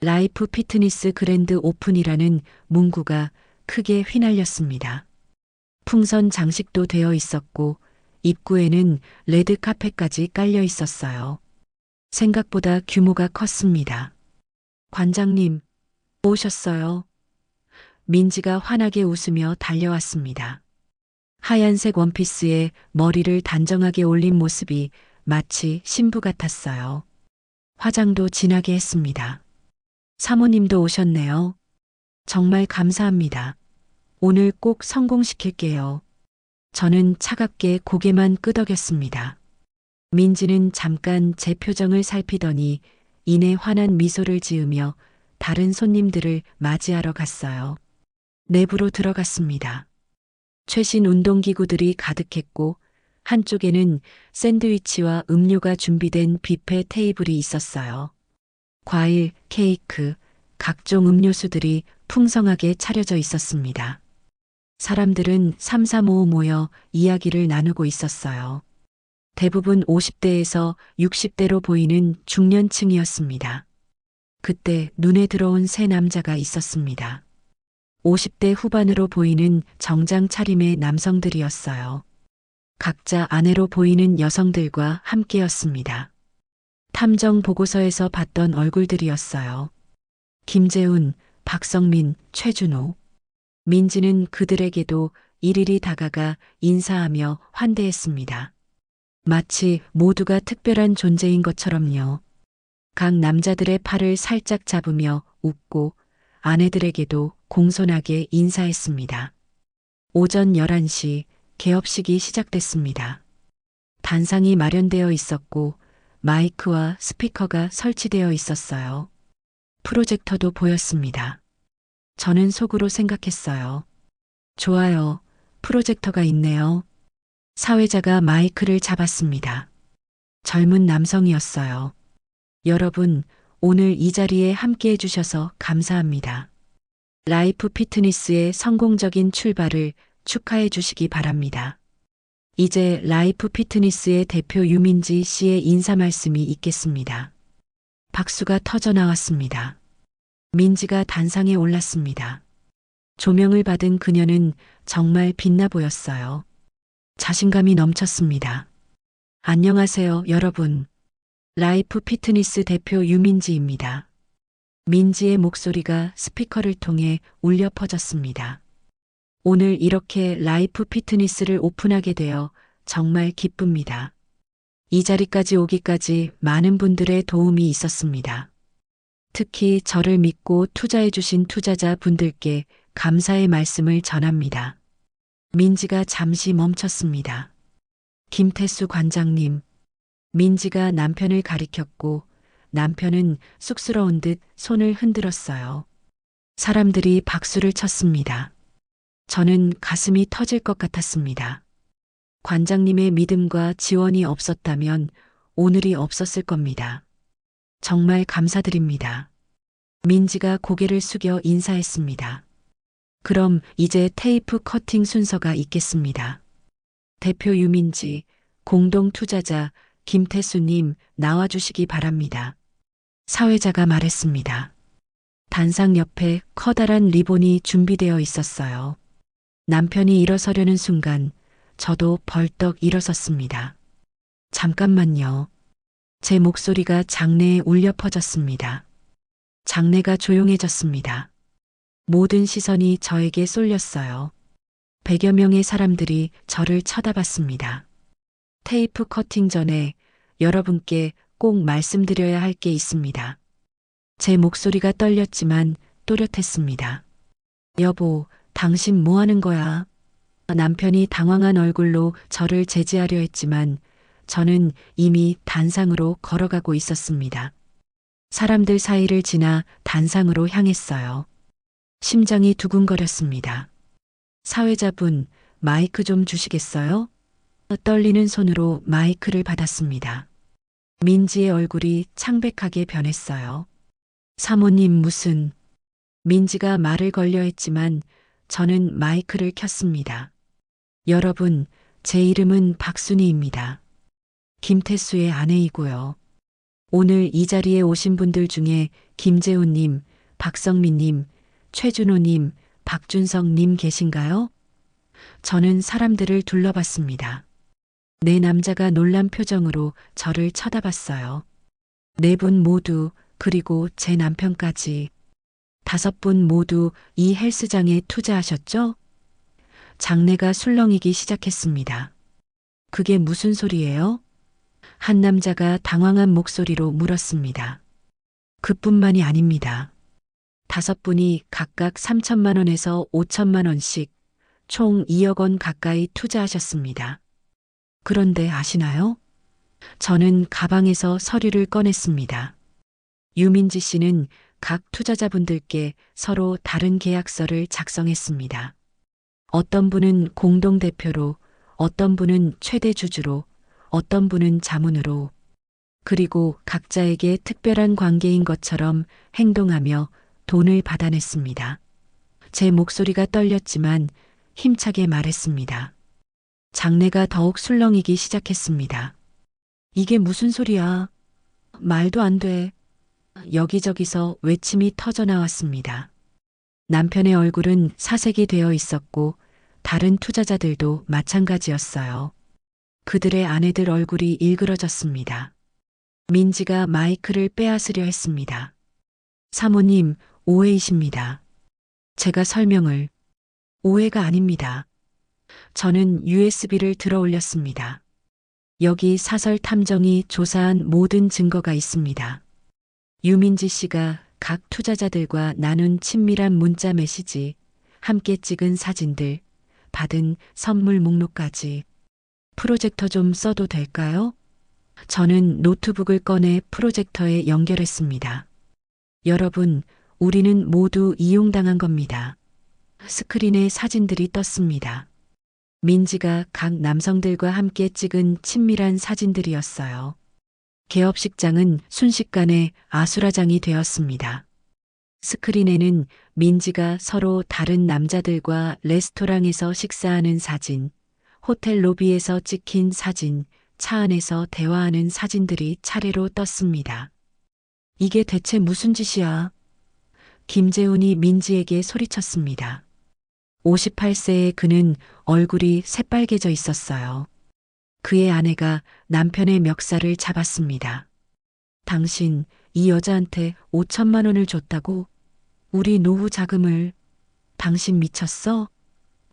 라이프 피트니스 그랜드 오픈이라는 문구가 크게 휘날렸습니다. 풍선 장식도 되어 있었고 입구에는 레드 카펫까지 깔려 있었어요. 생각보다 규모가 컸습니다. 관장님, 오셨어요? 민지가 환하게 웃으며 달려왔습니다. 하얀색 원피스에 머리를 단정하게 올린 모습이 마치 신부 같았어요. 화장도 진하게 했습니다. 사모님도 오셨네요. 정말 감사합니다. 오늘 꼭 성공시킬게요. 저는 차갑게 고개만 끄덕였습니다. 민지는 잠깐 제 표정을 살피더니 이내 환한 미소를 지으며 다른 손님들을 맞이하러 갔어요. 내부로 들어갔습니다. 최신 운동기구들이 가득했고 한쪽에는 샌드위치와 음료가 준비된 뷔페 테이블이 있었어요. 과일, 케이크, 각종 음료수들이 풍성하게 차려져 있었습니다. 사람들은 삼삼오오 모여 이야기를 나누고 있었어요. 대부분 50대에서 60대로 보이는 중년층이었습니다. 그때 눈에 들어온 세 남자가 있었습니다. 50대 후반으로 보이는 정장 차림의 남성들이었어요. 각자 아내로 보이는 여성들과 함께였습니다. 탐정 보고서에서 봤던 얼굴들이었어요. 김재훈, 박성민, 최준호. 민지는 그들에게도 일일이 다가가 인사하며 환대했습니다. 마치 모두가 특별한 존재인 것처럼요. 각 남자들의 팔을 살짝 잡으며 웃고 아내들에게도 공손하게 인사했습니다. 오전 11시 개업식이 시작됐습니다. 단상이 마련되어 있었고 마이크와 스피커가 설치되어 있었어요. 프로젝터도 보였습니다. 저는 속으로 생각했어요. 좋아요. 프로젝터가 있네요. 사회자가 마이크를 잡았습니다. 젊은 남성이었어요. 여러분, 오늘 이 자리에 함께 해주셔서 감사합니다. 라이프 피트니스의 성공적인 출발을 축하해 주시기 바랍니다. 이제 라이프 피트니스의 대표 유민지 씨의 인사 말씀이 있겠습니다. 박수가 터져 나왔습니다. 민지가 단상에 올랐습니다. 조명을 받은 그녀는 정말 빛나 보였어요. 자신감이 넘쳤습니다. 안녕하세요, 여러분. 라이프 피트니스 대표 유민지입니다. 민지의 목소리가 스피커를 통해 울려 퍼졌습니다. 오늘 이렇게 라이프 피트니스를 오픈하게 되어 정말 기쁩니다. 이 자리까지 오기까지 많은 분들의 도움이 있었습니다. 특히 저를 믿고 투자해 주신 투자자 분들께 감사의 말씀을 전합니다. 민지가 잠시 멈췄습니다. 김태수 관장님. 민지가 남편을 가리켰고 남편은 쑥스러운 듯 손을 흔들었어요. 사람들이 박수를 쳤습니다. 저는 가슴이 터질 것 같았습니다. 관장님의 믿음과 지원이 없었다면 오늘이 없었을 겁니다. 정말 감사드립니다. 민지가 고개를 숙여 인사했습니다. 그럼 이제 테이프 커팅 순서가 있겠습니다. 대표 유민지, 공동 투자자 김태수님 나와주시기 바랍니다. 사회자가 말했습니다. 단상 옆에 커다란 리본이 준비되어 있었어요. 남편이 일어서려는 순간 저도 벌떡 일어섰습니다. 잠깐만요. 제 목소리가 장내에 울려 퍼졌습니다. 장내가 조용해졌습니다. 모든 시선이 저에게 쏠렸어요. 100여 명의 사람들이 저를 쳐다봤습니다. 테이프 커팅 전에 여러분께 꼭 말씀드려야 할 게 있습니다. 제 목소리가 떨렸지만 또렷했습니다. 여보, 당신 뭐 하는 거야? 남편이 당황한 얼굴로 저를 제지하려 했지만 저는 이미 단상으로 걸어가고 있었습니다. 사람들 사이를 지나 단상으로 향했어요. 심장이 두근거렸습니다. 사회자분, 마이크 좀 주시겠어요? 떨리는 손으로 마이크를 받았습니다. 민지의 얼굴이 창백하게 변했어요. 사모님 무슨... 민지가 말을 걸려 했지만 저는 마이크를 켰습니다. 여러분, 제 이름은 박순희입니다. 김태수의 아내이고요. 오늘 이 자리에 오신 분들 중에 김재훈님, 박성민님, 최준호님, 박준성님 계신가요? 저는 사람들을 둘러봤습니다. 네 남자가 놀란 표정으로 저를 쳐다봤어요. 네 분 모두, 그리고 제 남편까지. 5분 모두 이 헬스장에 투자하셨죠? 장내가 술렁이기 시작했습니다. 그게 무슨 소리예요? 한 남자가 당황한 목소리로 물었습니다. 그뿐만이 아닙니다. 5분이 각각 3천만 원에서 5천만 원씩 총 2억 원 가까이 투자하셨습니다. 그런데 아시나요? 저는 가방에서 서류를 꺼냈습니다. 유민지 씨는 각 투자자분들께 서로 다른 계약서를 작성했습니다. 어떤 분은 공동대표로, 어떤 분은 최대 주주로, 어떤 분은 자문으로, 그리고 각자에게 특별한 관계인 것처럼 행동하며 돈을 받아냈습니다. 제 목소리가 떨렸지만 힘차게 말했습니다. 장내가 더욱 술렁이기 시작했습니다. 이게 무슨 소리야? 말도 안 돼. 여기저기서 외침이 터져나왔습니다. 남편의 얼굴은 사색이 되어 있었고 다른 투자자들도 마찬가지였어요. 그들의 아내들 얼굴이 일그러졌습니다. 민지가 마이크를 빼앗으려 했습니다. 사모님, 오해이십니다. 제가 설명을... 오해가 아닙니다. 저는 USB를 들어 올렸습니다. 여기 사설 탐정이 조사한 모든 증거가 있습니다. 유민지 씨가 각 투자자들과 나눈 친밀한 문자 메시지, 함께 찍은 사진들, 받은 선물 목록까지. 프로젝터 좀 써도 될까요? 저는 노트북을 꺼내 프로젝터에 연결했습니다. 여러분, 우리는 모두 이용당한 겁니다. 스크린에 사진들이 떴습니다. 민지가 각 남성들과 함께 찍은 친밀한 사진들이었어요. 개업식장은 순식간에 아수라장이 되었습니다. 스크린에는 민지가 서로 다른 남자들과 레스토랑에서 식사하는 사진, 호텔 로비에서 찍힌 사진, 차 안에서 대화하는 사진들이 차례로 떴습니다. 이게 대체 무슨 짓이야? 김재훈이 민지에게 소리쳤습니다. 58세의 그는 얼굴이 새빨개져 있었어요. 그의 아내가 남편의 멱살을 잡았습니다. 당신 이 여자한테 5천만 원을 줬다고? 우리 노후 자금을... 당신 미쳤어?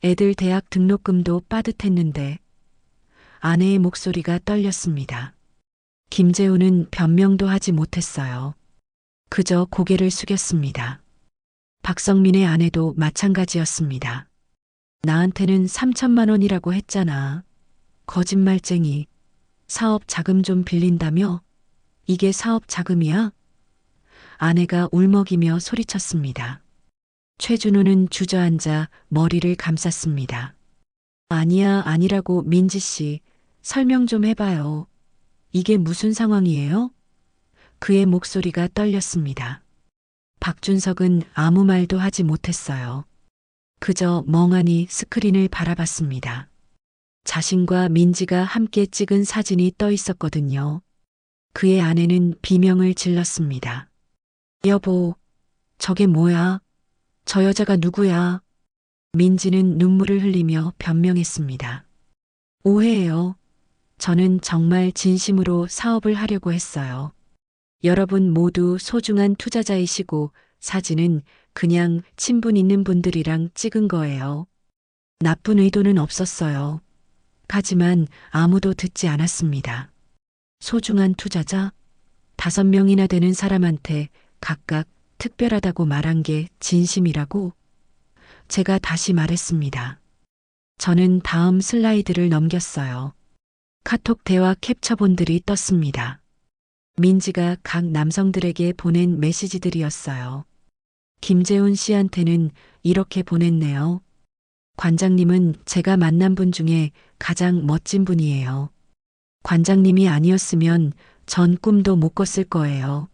애들 대학 등록금도 빠듯했는데. 아내의 목소리가 떨렸습니다. 김재훈은 변명도 하지 못했어요. 그저 고개를 숙였습니다. 박성민의 아내도 마찬가지였습니다. 나한테는 3천만 원이라고 했잖아. 거짓말쟁이. 사업 자금 좀 빌린다며? 이게 사업 자금이야? 아내가 울먹이며 소리쳤습니다. 최준호는 주저앉아 머리를 감쌌습니다. 아니야, 아니라고 민지 씨. 설명 좀 해봐요. 이게 무슨 상황이에요? 그의 목소리가 떨렸습니다. 박준석은 아무 말도 하지 못했어요. 그저 멍하니 스크린을 바라봤습니다. 자신과 민지가 함께 찍은 사진이 떠 있었거든요. 그의 아내는 비명을 질렀습니다. 여보, 저게 뭐야? 저 여자가 누구야? 민지는 눈물을 흘리며 변명했습니다. 오해예요. 저는 정말 진심으로 사업을 하려고 했어요. 여러분 모두 소중한 투자자이시고 사진은 그냥 친분 있는 분들이랑 찍은 거예요. 나쁜 의도는 없었어요. 하지만 아무도 듣지 않았습니다. 소중한 투자자? 5명이나 되는 사람한테 각각 특별하다고 말한 게 진심이라고? 제가 다시 말했습니다. 저는 다음 슬라이드를 넘겼어요. 카톡 대화 캡처본들이 떴습니다. 민지가 각 남성들에게 보낸 메시지들이었어요. 김재훈 씨한테는 이렇게 보냈네요. 관장님은 제가 만난 분 중에 가장 멋진 분이에요. 관장님이 아니었으면 전 꿈도 못 꿨을 거예요.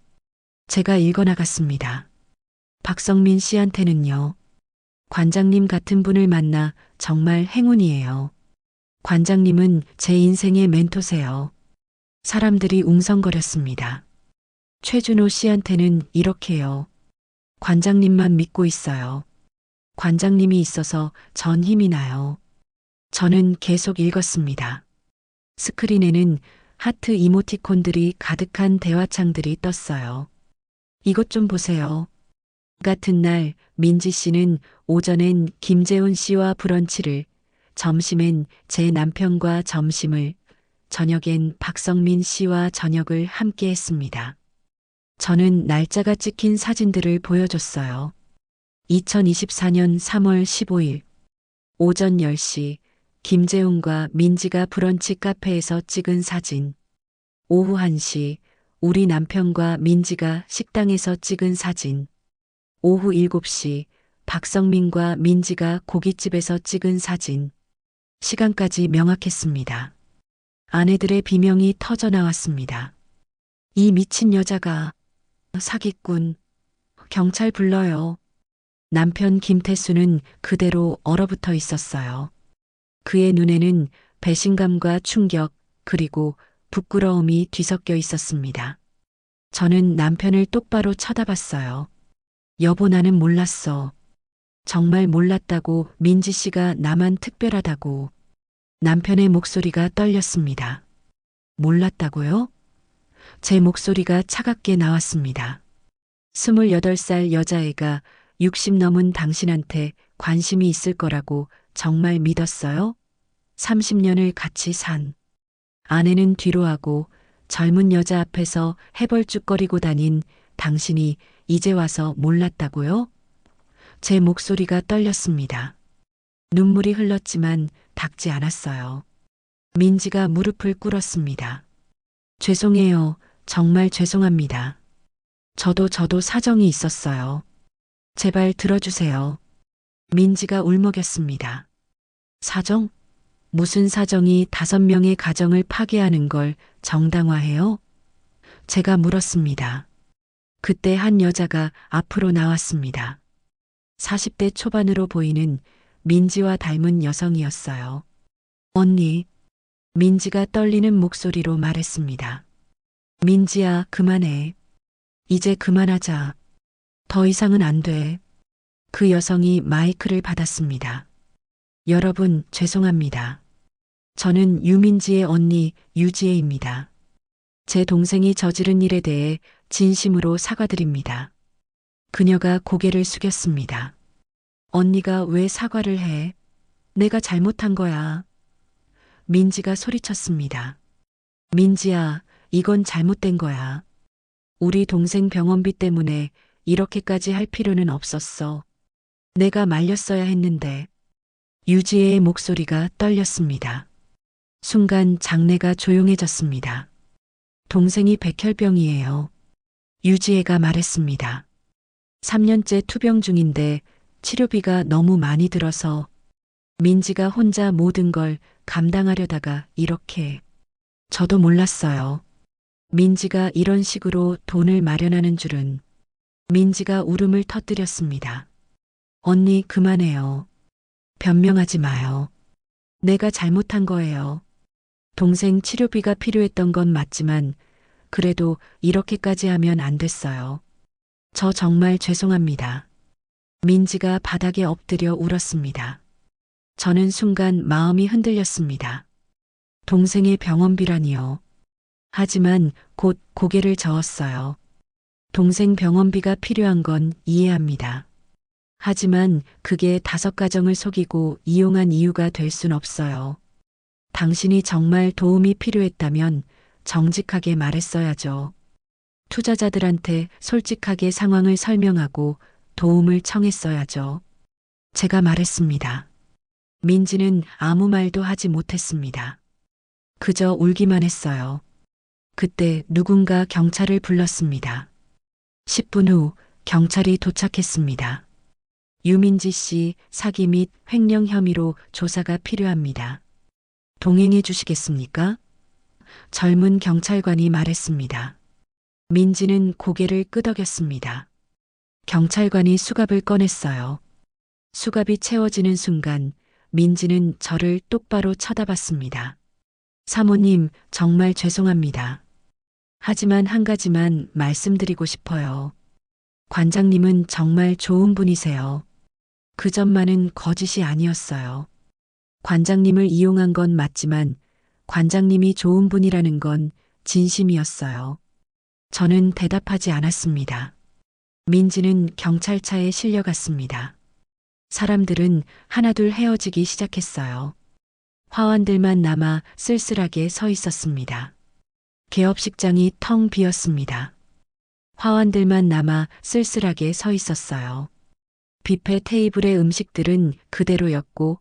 제가 읽어나갔습니다. 박성민 씨한테는요. 관장님 같은 분을 만나 정말 행운이에요. 관장님은 제 인생의 멘토세요. 사람들이 웅성거렸습니다. 최준호 씨한테는 이렇게요. 관장님만 믿고 있어요. 관장님이 있어서 전 힘이 나요. 저는 계속 읽었습니다. 스크린에는 하트 이모티콘들이 가득한 대화창들이 떴어요. 이것 좀 보세요. 같은 날 민지 씨는 오전엔 김재훈 씨와 브런치를, 점심엔 제 남편과 점심을, 저녁엔 박성민 씨와 저녁을 함께 했습니다. 저는 날짜가 찍힌 사진들을 보여줬어요. 2024년 3월 15일 오전 10시 김재훈과 민지가 브런치 카페에서 찍은 사진. 오후 1시 우리 남편과 민지가 식당에서 찍은 사진. 오후 7시 박성민과 민지가 고깃집에서 찍은 사진. 시간까지 명확했습니다. 아내들의 비명이 터져 나왔습니다. 이 미친 여자가 사기꾼, 경찰 불러요. 남편 김태수는 그대로 얼어붙어 있었어요. 그의 눈에는 배신감과 충격 그리고 부끄러움이 뒤섞여 있었습니다. 저는 남편을 똑바로 쳐다봤어요. 여보, 나는 몰랐어. 정말 몰랐다고. 민지 씨가 나만 특별하다고. 남편의 목소리가 떨렸습니다. 몰랐다고요? 제 목소리가 차갑게 나왔습니다. 28살 여자애가 60 넘은 당신한테 관심이 있을 거라고 정말 믿었어요? 30년을 같이 산 아내는 뒤로 하고 젊은 여자 앞에서 해벌쭉거리고 다닌 당신이 이제 와서 몰랐다고요? 제 목소리가 떨렸습니다. 눈물이 흘렀지만 닿지 않았어요. 민지가 무릎을 꿇었습니다. 죄송해요. 정말 죄송합니다. 저도 사정이 있었어요. 제발 들어주세요. 민지가 울먹였습니다. 사정? 무슨 사정이 5명의 가정을 파괴하는 걸 정당화해요? 제가 물었습니다. 그때 한 여자가 앞으로 나왔습니다. 40대 초반으로 보이는 민지와 닮은 여성이었어요. 언니, 민지가 떨리는 목소리로 말했습니다. 민지야, 그만해. 이제 그만하자. 더 이상은 안 돼. 그 여성이 마이크를 받았습니다. 여러분, 죄송합니다. 저는 유민지의 언니 유지혜입니다. 제 동생이 저지른 일에 대해 진심으로 사과드립니다. 그녀가 고개를 숙였습니다. 언니가 왜 사과를 해? 내가 잘못한 거야. 민지가 소리쳤습니다. 민지야, 이건 잘못된 거야. 우리 동생 병원비 때문에 이렇게까지 할 필요는 없었어. 내가 말렸어야 했는데. 유지혜의 목소리가 떨렸습니다. 순간 장내가 조용해졌습니다. 동생이 백혈병이에요. 유지혜가 말했습니다. 3년째 투병 중인데 치료비가 너무 많이 들어서 민지가 혼자 모든 걸 감당하려다가 이렇게. 저도 몰랐어요. 민지가 이런 식으로 돈을 마련하는 줄은. 민지가 울음을 터뜨렸습니다. 언니, 그만해요. 변명하지 마요. 내가 잘못한 거예요. 동생 치료비가 필요했던 건 맞지만 그래도 이렇게까지 하면 안 됐어요. 저 정말 죄송합니다. 민지가 바닥에 엎드려 울었습니다. 저는 순간 마음이 흔들렸습니다. 동생의 병원비라니요. 하지만 곧 고개를 저었어요. 동생 병원비가 필요한 건 이해합니다. 하지만 그게 5가정을 속이고 이용한 이유가 될 순 없어요. 당신이 정말 도움이 필요했다면 정직하게 말했어야죠. 투자자들한테 솔직하게 상황을 설명하고 도움을 청했어야죠. 제가 말했습니다. 민지는 아무 말도 하지 못했습니다. 그저 울기만 했어요. 그때 누군가 경찰을 불렀습니다. 10분 후 경찰이 도착했습니다. 유민지 씨 사기 및 횡령 혐의로 조사가 필요합니다. 동행해 주시겠습니까? 젊은 경찰관이 말했습니다. 민지는 고개를 끄덕였습니다. 경찰관이 수갑을 꺼냈어요. 수갑이 채워지는 순간 민지는 저를 똑바로 쳐다봤습니다. 사모님, 정말 죄송합니다. 하지만 한 가지만 말씀드리고 싶어요. 관장님은 정말 좋은 분이세요. 그 점만은 거짓이 아니었어요. 관장님을 이용한 건 맞지만 관장님이 좋은 분이라는 건 진심이었어요. 저는 대답하지 않았습니다. 민지는 경찰차에 실려갔습니다. 사람들은 하나둘 헤어지기 시작했어요. 화환들만 남아 쓸쓸하게 서 있었습니다. 개업식장이 텅 비었습니다. 화환들만 남아 쓸쓸하게 서 있었어요. 뷔페 테이블의 음식들은 그대로였고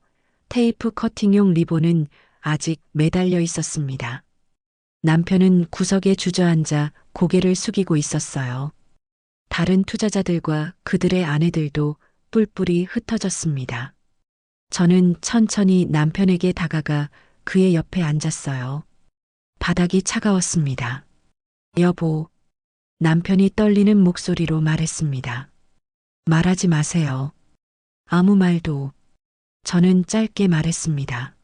테이프 커팅용 리본은 아직 매달려 있었습니다. 남편은 구석에 주저앉아 고개를 숙이고 있었어요. 다른 투자자들과 그들의 아내들도 뿔뿔이 흩어졌습니다. 저는 천천히 남편에게 다가가 그의 옆에 앉았어요. 바닥이 차가웠습니다. 여보, 남편이 떨리는 목소리로 말했습니다. 말하지 마세요. 아무 말도. 저는 짧게 말했습니다.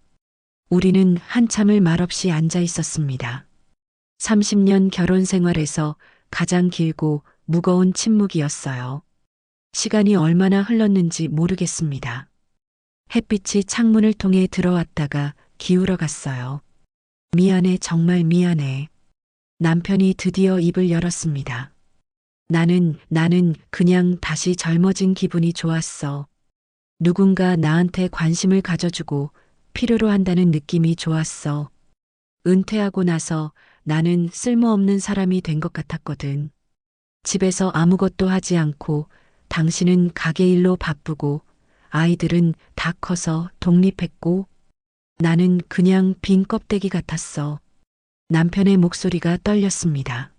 우리는 한참을 말없이 앉아 있었습니다. 30년 결혼 생활에서 가장 길고 무거운 침묵이었어요. 시간이 얼마나 흘렀는지 모르겠습니다. 햇빛이 창문을 통해 들어왔다가 기울어 갔어요. 미안해, 정말 미안해. 남편이 드디어 입을 열었습니다. 나는 그냥 다시 젊어진 기분이 좋았어. 누군가 나한테 관심을 가져주고 필요로 한다는 느낌이 좋았어. 은퇴하고 나서 나는 쓸모없는 사람이 된 것 같았거든. 집에서 아무것도 하지 않고 당신은 가게 일로 바쁘고 아이들은 다 커서 독립했고 나는 그냥 빈 껍데기 같았어. 남편의 목소리가 떨렸습니다.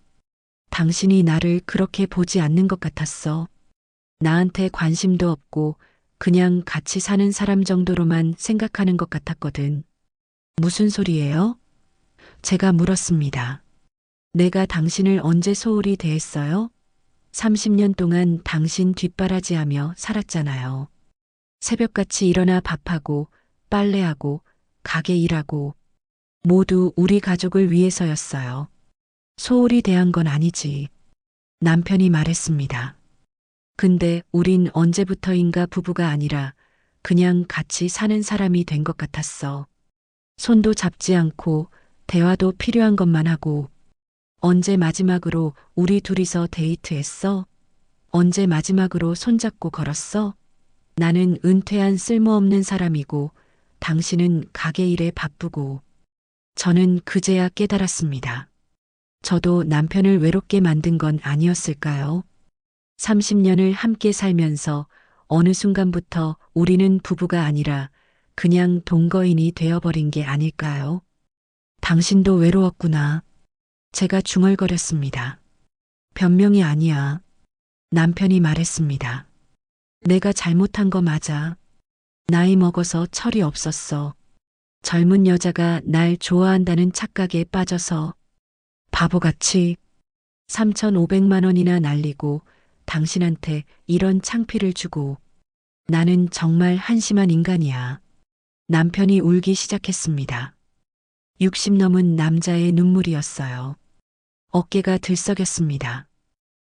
당신이 나를 그렇게 보지 않는 것 같았어. 나한테 관심도 없고 그냥 같이 사는 사람 정도로만 생각하는 것 같았거든. 무슨 소리예요? 제가 물었습니다. 내가 당신을 언제 소홀히 대했어요? 30년 동안 당신 뒷바라지하며 살았잖아요. 새벽같이 일어나 밥하고 빨래하고 가게 일하고 모두 우리 가족을 위해서였어요. 소홀히 대한 건 아니지. 남편이 말했습니다. 근데 우린 언제부터인가 부부가 아니라 그냥 같이 사는 사람이 된 것 같았어. 손도 잡지 않고 대화도 필요한 것만 하고 언제 마지막으로 우리 둘이서 데이트했어? 언제 마지막으로 손잡고 걸었어? 나는 은퇴한 쓸모없는 사람이고 당신은 가게 일에 바쁘고 저는 그제야 깨달았습니다. 저도 남편을 외롭게 만든 건 아니었을까요? 30년을 함께 살면서 어느 순간부터 우리는 부부가 아니라 그냥 동거인이 되어버린 게 아닐까요? 당신도 외로웠구나. 제가 중얼거렸습니다. 변명이 아니야. 남편이 말했습니다. 내가 잘못한 거 맞아. 나이 먹어서 철이 없었어. 젊은 여자가 날 좋아한다는 착각에 빠져서 바보같이 3,500만 원이나 날리고 당신한테 이런 창피를 주고 나는 정말 한심한 인간이야. 남편이 울기 시작했습니다. 60 넘은 남자의 눈물이었어요. 어깨가 들썩였습니다.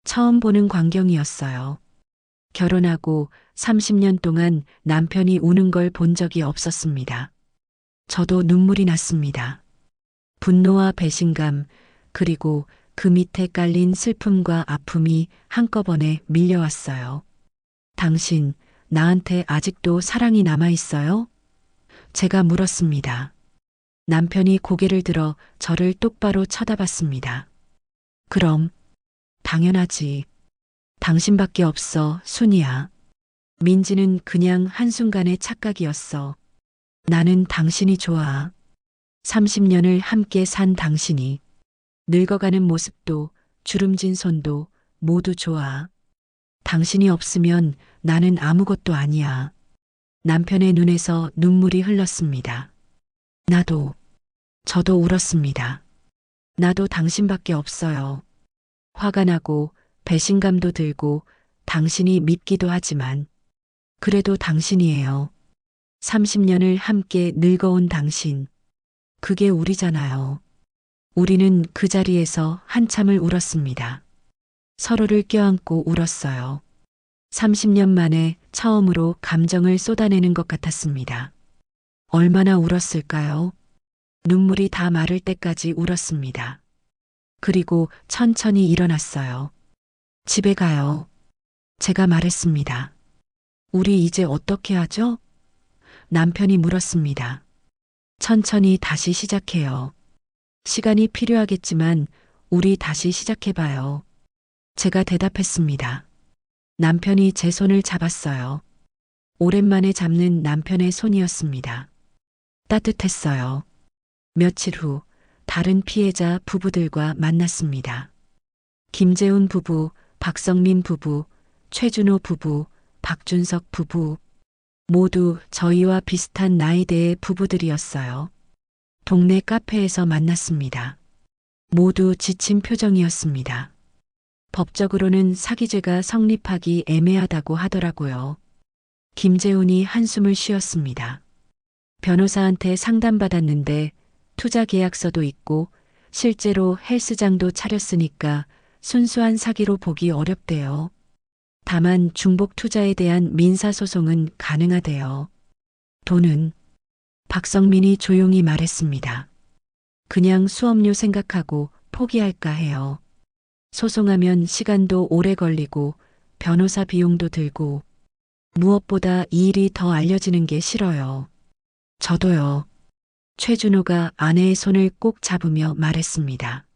처음 보는 광경이었어요. 결혼하고 30년 동안 남편이 우는 걸 본 적이 없었습니다. 저도 눈물이 났습니다. 분노와 배신감, 그리고 그 밑에 깔린 슬픔과 아픔이 한꺼번에 밀려왔어요. 당신, 나한테 아직도 사랑이 남아있어요? 제가 물었습니다. 남편이 고개를 들어 저를 똑바로 쳐다봤습니다. 그럼, 당연하지. 당신밖에 없어, 순이야. 민지는 그냥 한순간의 착각이었어. 나는 당신이 좋아. 30년을 함께 산 당신이. 늙어가는 모습도, 주름진 손도 모두 좋아. 당신이 없으면 나는 아무것도 아니야. 남편의 눈에서 눈물이 흘렀습니다. 저도 울었습니다. 나도 당신밖에 없어요. 화가 나고 배신감도 들고 당신이 밉기도 하지만 그래도 당신이에요. 30년을 함께 늙어온 당신. 그게 우리잖아요. 우리는 그 자리에서 한참을 울었습니다. 서로를 껴안고 울었어요. 30년 만에 처음으로 감정을 쏟아내는 것 같았습니다. 얼마나 울었을까요? 눈물이 다 마를 때까지 울었습니다. 그리고 천천히 일어났어요. 집에 가요. 제가 말했습니다. 우리 이제 어떻게 하죠? 남편이 물었습니다. 천천히 다시 시작해요. 시간이 필요하겠지만 우리 다시 시작해봐요. 제가 대답했습니다. 남편이 제 손을 잡았어요. 오랜만에 잡는 남편의 손이었습니다. 따뜻했어요. 며칠 후 다른 피해자 부부들과 만났습니다. 김재훈 부부, 박성민 부부, 최준호 부부, 박준석 부부. 모두 저희와 비슷한 나이대의 부부들이었어요. 동네 카페에서 만났습니다. 모두 지친 표정이었습니다. 법적으로는 사기죄가 성립하기 애매하다고 하더라고요. 김재훈이 한숨을 쉬었습니다. 변호사한테 상담받았는데 투자 계약서도 있고 실제로 헬스장도 차렸으니까 순수한 사기로 보기 어렵대요. 다만 중복 투자에 대한 민사소송은 가능하대요. 돈은? 박성민이 조용히 말했습니다. 그냥 수업료 생각하고 포기할까 해요. 소송하면 시간도 오래 걸리고 변호사 비용도 들고 무엇보다 이 일이 더 알려지는 게 싫어요. 저도요. 최준호가 아내의 손을 꼭 잡으며 말했습니다.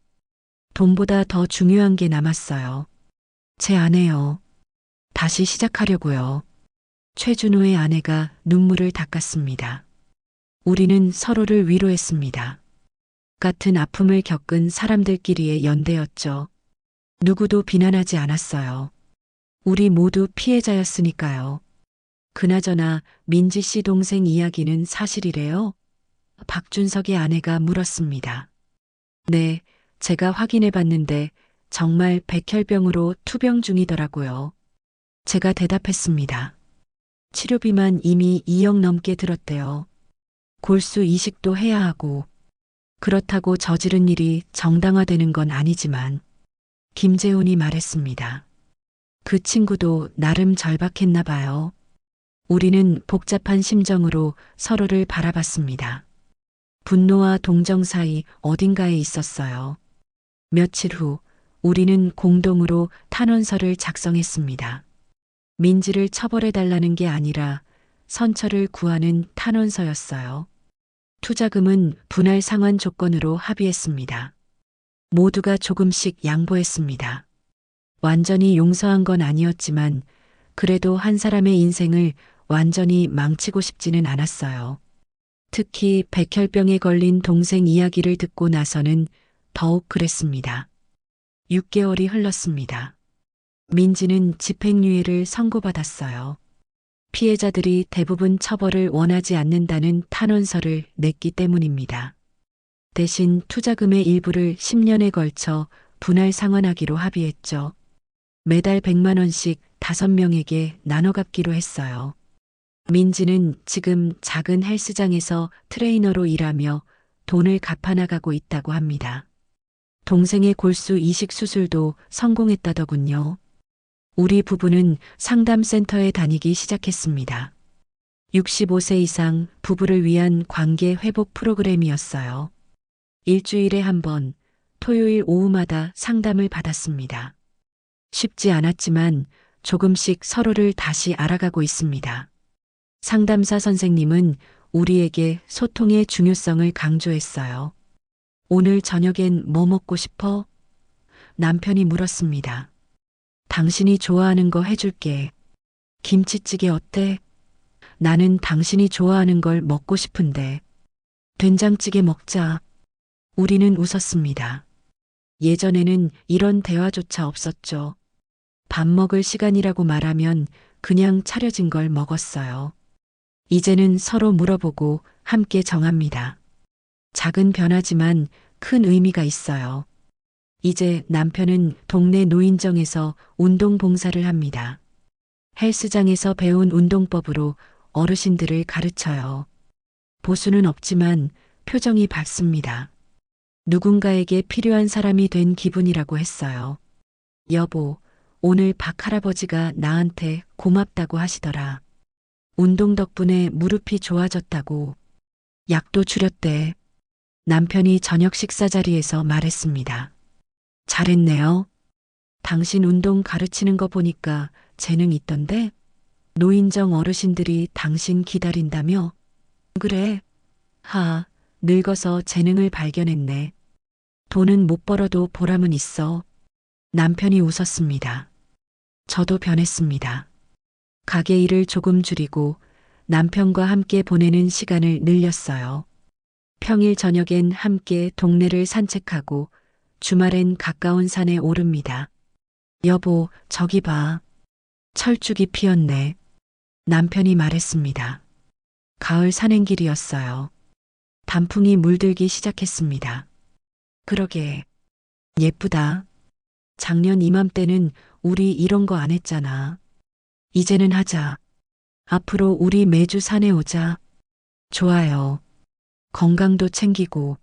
돈보다 더 중요한 게 남았어요. 제 아내요. 다시 시작하려고요. 최준호의 아내가 눈물을 닦았습니다. 우리는 서로를 위로했습니다. 같은 아픔을 겪은 사람들끼리의 연대였죠. 누구도 비난하지 않았어요. 우리 모두 피해자였으니까요. 그나저나 민지 씨 동생 이야기는 사실이래요? 박준석의 아내가 물었습니다. 네, 제가 확인해 봤는데 정말 백혈병으로 투병 중이더라고요. 제가 대답했습니다. 치료비만 이미 2억 넘게 들었대요. 골수 이식도 해야 하고 그렇다고 저지른 일이 정당화되는 건 아니지만 김재훈이 말했습니다. 그 친구도 나름 절박했나 봐요. 우리는 복잡한 심정으로 서로를 바라봤습니다. 분노와 동정 사이 어딘가에 있었어요. 며칠 후 우리는 공동으로 탄원서를 작성했습니다. 민지를 처벌해달라는 게 아니라 선처를 구하는 탄원서였어요. 투자금은 분할 상환 조건으로 합의했습니다. 모두가 조금씩 양보했습니다. 완전히 용서한 건 아니었지만 그래도 한 사람의 인생을 완전히 망치고 싶지는 않았어요. 특히 백혈병에 걸린 동생 이야기를 듣고 나서는 더욱 그랬습니다. 6개월이 흘렀습니다. 민지는 집행유예를 선고받았어요. 피해자들이 대부분 처벌을 원하지 않는다는 탄원서를 냈기 때문입니다. 대신 투자금의 일부를 10년에 걸쳐 분할 상환하기로 합의했죠. 매달 100만 원씩 5명에게 나눠 갚기로 했어요. 민지는 지금 작은 헬스장에서 트레이너로 일하며 돈을 갚아나가고 있다고 합니다. 동생의 골수 이식 수술도 성공했다더군요. 우리 부부는 상담센터에 다니기 시작했습니다. 65세 이상 부부를 위한 관계 회복 프로그램이었어요. 일주일에 한 번, 토요일 오후마다 상담을 받았습니다. 쉽지 않았지만 조금씩 서로를 다시 알아가고 있습니다. 상담사 선생님은 우리에게 소통의 중요성을 강조했어요. 오늘 저녁엔 뭐 먹고 싶어? 남편이 물었습니다. 당신이 좋아하는 거 해줄게. 김치찌개 어때? 나는 당신이 좋아하는 걸 먹고 싶은데. 된장찌개 먹자. 우리는 웃었습니다. 예전에는 이런 대화조차 없었죠. 밥 먹을 시간이라고 말하면 그냥 차려진 걸 먹었어요. 이제는 서로 물어보고 함께 정합니다. 작은 변화지만 큰 의미가 있어요. 이제 남편은 동네 노인정에서 운동 봉사를 합니다. 헬스장에서 배운 운동법으로 어르신들을 가르쳐요. 보수는 없지만 표정이 밝습니다. 누군가에게 필요한 사람이 된 기분이라고 했어요. 여보, 오늘 박 할아버지가 나한테 고맙다고 하시더라. 운동 덕분에 무릎이 좋아졌다고. 약도 줄였대. 남편이 저녁 식사 자리에서 말했습니다. 잘했네요. 당신 운동 가르치는 거 보니까 재능 있던데? 노인정 어르신들이 당신 기다린다며? 그래. 늙어서 재능을 발견했네. 돈은 못 벌어도 보람은 있어. 남편이 웃었습니다. 저도 변했습니다. 가게 일을 조금 줄이고 남편과 함께 보내는 시간을 늘렸어요. 평일 저녁엔 함께 동네를 산책하고 주말엔 가까운 산에 오릅니다. 여보, 저기 봐. 철쭉이 피었네. 남편이 말했습니다. 가을 산행길이었어요. 단풍이 물들기 시작했습니다. 그러게. 예쁘다. 작년 이맘때는 우리 이런 거 안 했잖아. 이제는 하자. 앞으로 우리 매주 산에 오자. 좋아요. 건강도 챙기고.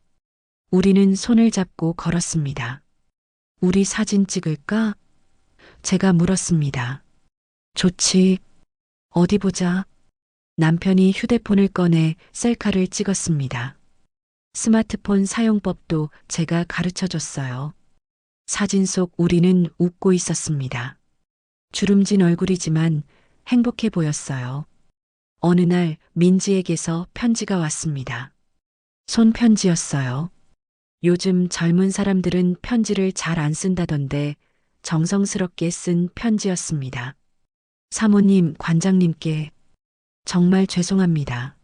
우리는 손을 잡고 걸었습니다. 우리 사진 찍을까? 제가 물었습니다. 좋지. 어디 보자. 남편이 휴대폰을 꺼내 셀카를 찍었습니다. 스마트폰 사용법도 제가 가르쳐 줬어요. 사진 속 우리는 웃고 있었습니다. 주름진 얼굴이지만 행복해 보였어요. 어느 날 민지에게서 편지가 왔습니다. 손편지였어요. 요즘 젊은 사람들은 편지를 잘 안 쓴다던데 정성스럽게 쓴 편지였습니다. 사모님, 관장님께 정말 죄송합니다.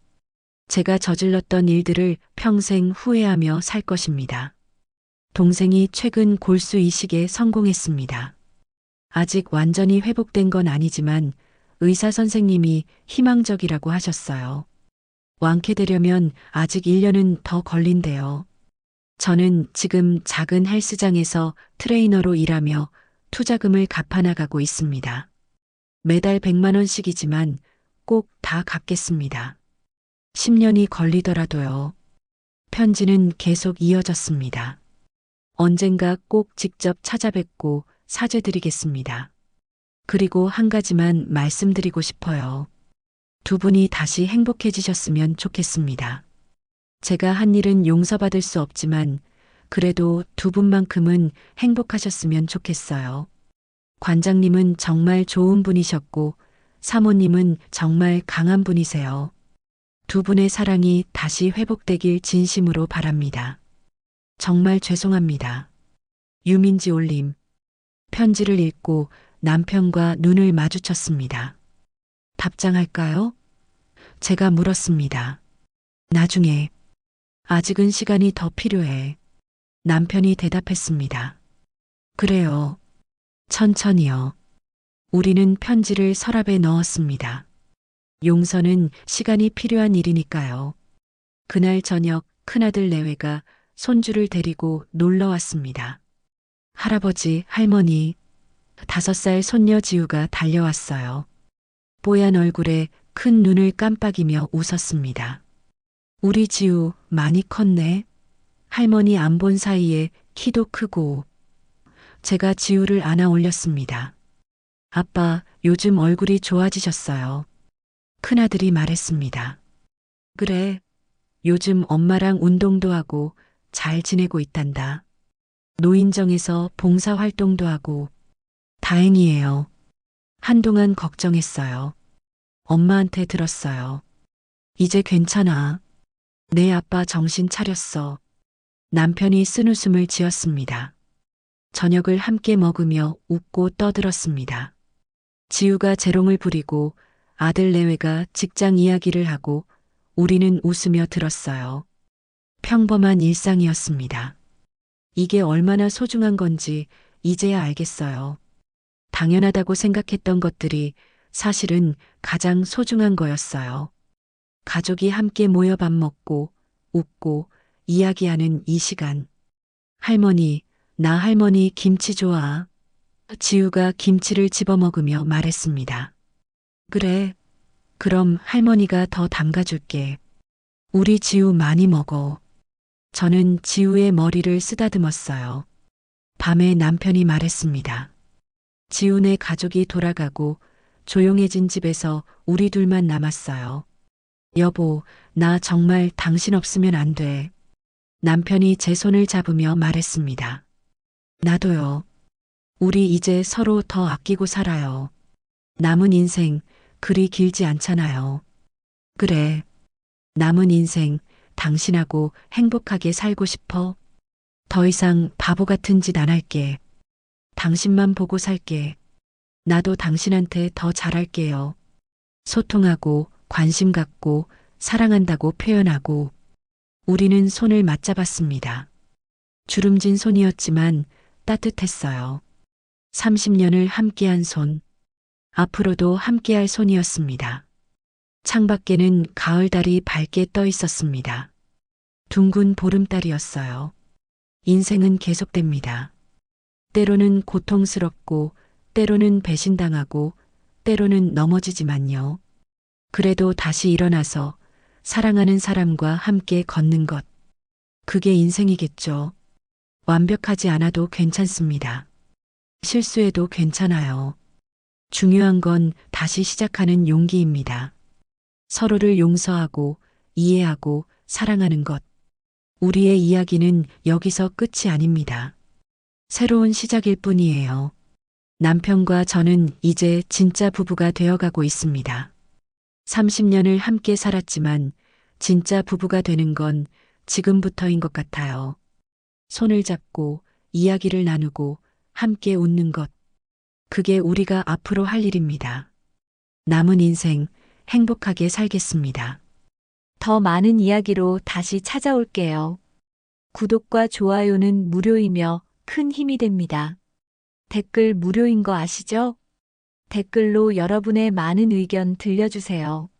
제가 저질렀던 일들을 평생 후회하며 살 것입니다. 동생이 최근 골수 이식에 성공했습니다. 아직 완전히 회복된 건 아니지만 의사 선생님이 희망적이라고 하셨어요. 완쾌되려면 아직 1년은 더 걸린대요. 저는 지금 작은 헬스장에서 트레이너로 일하며 투자금을 갚아나가고 있습니다. 매달 100만 원씩이지만 꼭 다 갚겠습니다. 10년이 걸리더라도요. 편지는 계속 이어졌습니다. 언젠가 꼭 직접 찾아뵙고 사죄드리겠습니다. 그리고 한 가지만 말씀드리고 싶어요. 두 분이 다시 행복해지셨으면 좋겠습니다. 제가 한 일은 용서받을 수 없지만 그래도 두 분만큼은 행복하셨으면 좋겠어요. 관장님은 정말 좋은 분이셨고 사모님은 정말 강한 분이세요. 두 분의 사랑이 다시 회복되길 진심으로 바랍니다. 정말 죄송합니다. 유민지 올림. 편지를 읽고 남편과 눈을 마주쳤습니다. 답장할까요? 제가 물었습니다. 나중에. 아직은 시간이 더 필요해. 남편이 대답했습니다. 그래요. 천천히요. 우리는 편지를 서랍에 넣었습니다. 용서는 시간이 필요한 일이니까요. 그날 저녁 큰아들 내외가 손주를 데리고 놀러 왔습니다. 할아버지, 할머니, 5살 손녀 지우가 달려왔어요. 뽀얀 얼굴에 큰 눈을 깜빡이며 웃었습니다. 우리 지우 많이 컸네. 할머니 안 본 사이에 키도 크고. 제가 지우를 안아 올렸습니다. 아빠, 요즘 얼굴이 좋아지셨어요. 큰아들이 말했습니다. 그래, 요즘 엄마랑 운동도 하고 잘 지내고 있단다. 노인정에서 봉사활동도 하고. 다행이에요. 한동안 걱정했어요. 엄마한테 들었어요. 이제 괜찮아. 내 아빠 정신 차렸어. 남편이 쓴웃음을 지었습니다. 저녁을 함께 먹으며 웃고 떠들었습니다. 지우가 재롱을 부리고 아들 내외가 직장 이야기를 하고 우리는 웃으며 들었어요. 평범한 일상이었습니다. 이게 얼마나 소중한 건지 이제야 알겠어요. 당연하다고 생각했던 것들이 사실은 가장 소중한 거였어요. 가족이 함께 모여 밥 먹고 웃고 이야기하는 이 시간. 할머니, 나 할머니 김치 좋아. 지우가 김치를 집어 먹으며 말했습니다. 그래. 그럼 할머니가 더 담가줄게. 우리 지우 많이 먹어. 저는 지우의 머리를 쓰다듬었어요. 밤에 남편이 말했습니다. 지우네 가족이 돌아가고 조용해진 집에서 우리 둘만 남았어요. 여보, 나 정말 당신 없으면 안 돼. 남편이 제 손을 잡으며 말했습니다. 나도요. 우리 이제 서로 더 아끼고 살아요. 남은 인생 그리 길지 않잖아요. 그래. 남은 인생 당신하고 행복하게 살고 싶어. 더 이상 바보 같은 짓 안 할게. 당신만 보고 살게. 나도 당신한테 더 잘할게요. 소통하고 관심 갖고 사랑한다고 표현하고 우리는 손을 맞잡았습니다. 주름진 손이었지만 따뜻했어요. 30년을 함께한 손. 앞으로도 함께할 손이었습니다. 창밖에는 가을달이 밝게 떠 있었습니다. 둥근 보름달이었어요. 인생은 계속됩니다. 때로는 고통스럽고, 때로는 배신당하고, 때로는 넘어지지만요. 그래도 다시 일어나서 사랑하는 사람과 함께 걷는 것. 그게 인생이겠죠. 완벽하지 않아도 괜찮습니다. 실수해도 괜찮아요. 중요한 건 다시 시작하는 용기입니다. 서로를 용서하고 이해하고 사랑하는 것. 우리의 이야기는 여기서 끝이 아닙니다. 새로운 시작일 뿐이에요. 남편과 저는 이제 진짜 부부가 되어가고 있습니다. 30년을 함께 살았지만 진짜 부부가 되는 건 지금부터인 것 같아요. 손을 잡고 이야기를 나누고 함께 웃는 것. 그게 우리가 앞으로 할 일입니다. 남은 인생 행복하게 살겠습니다. 더 많은 이야기로 다시 찾아올게요. 구독과 좋아요는 무료이며 큰 힘이 됩니다. 댓글 무료인 거 아시죠? 댓글로 여러분의 많은 의견 들려주세요.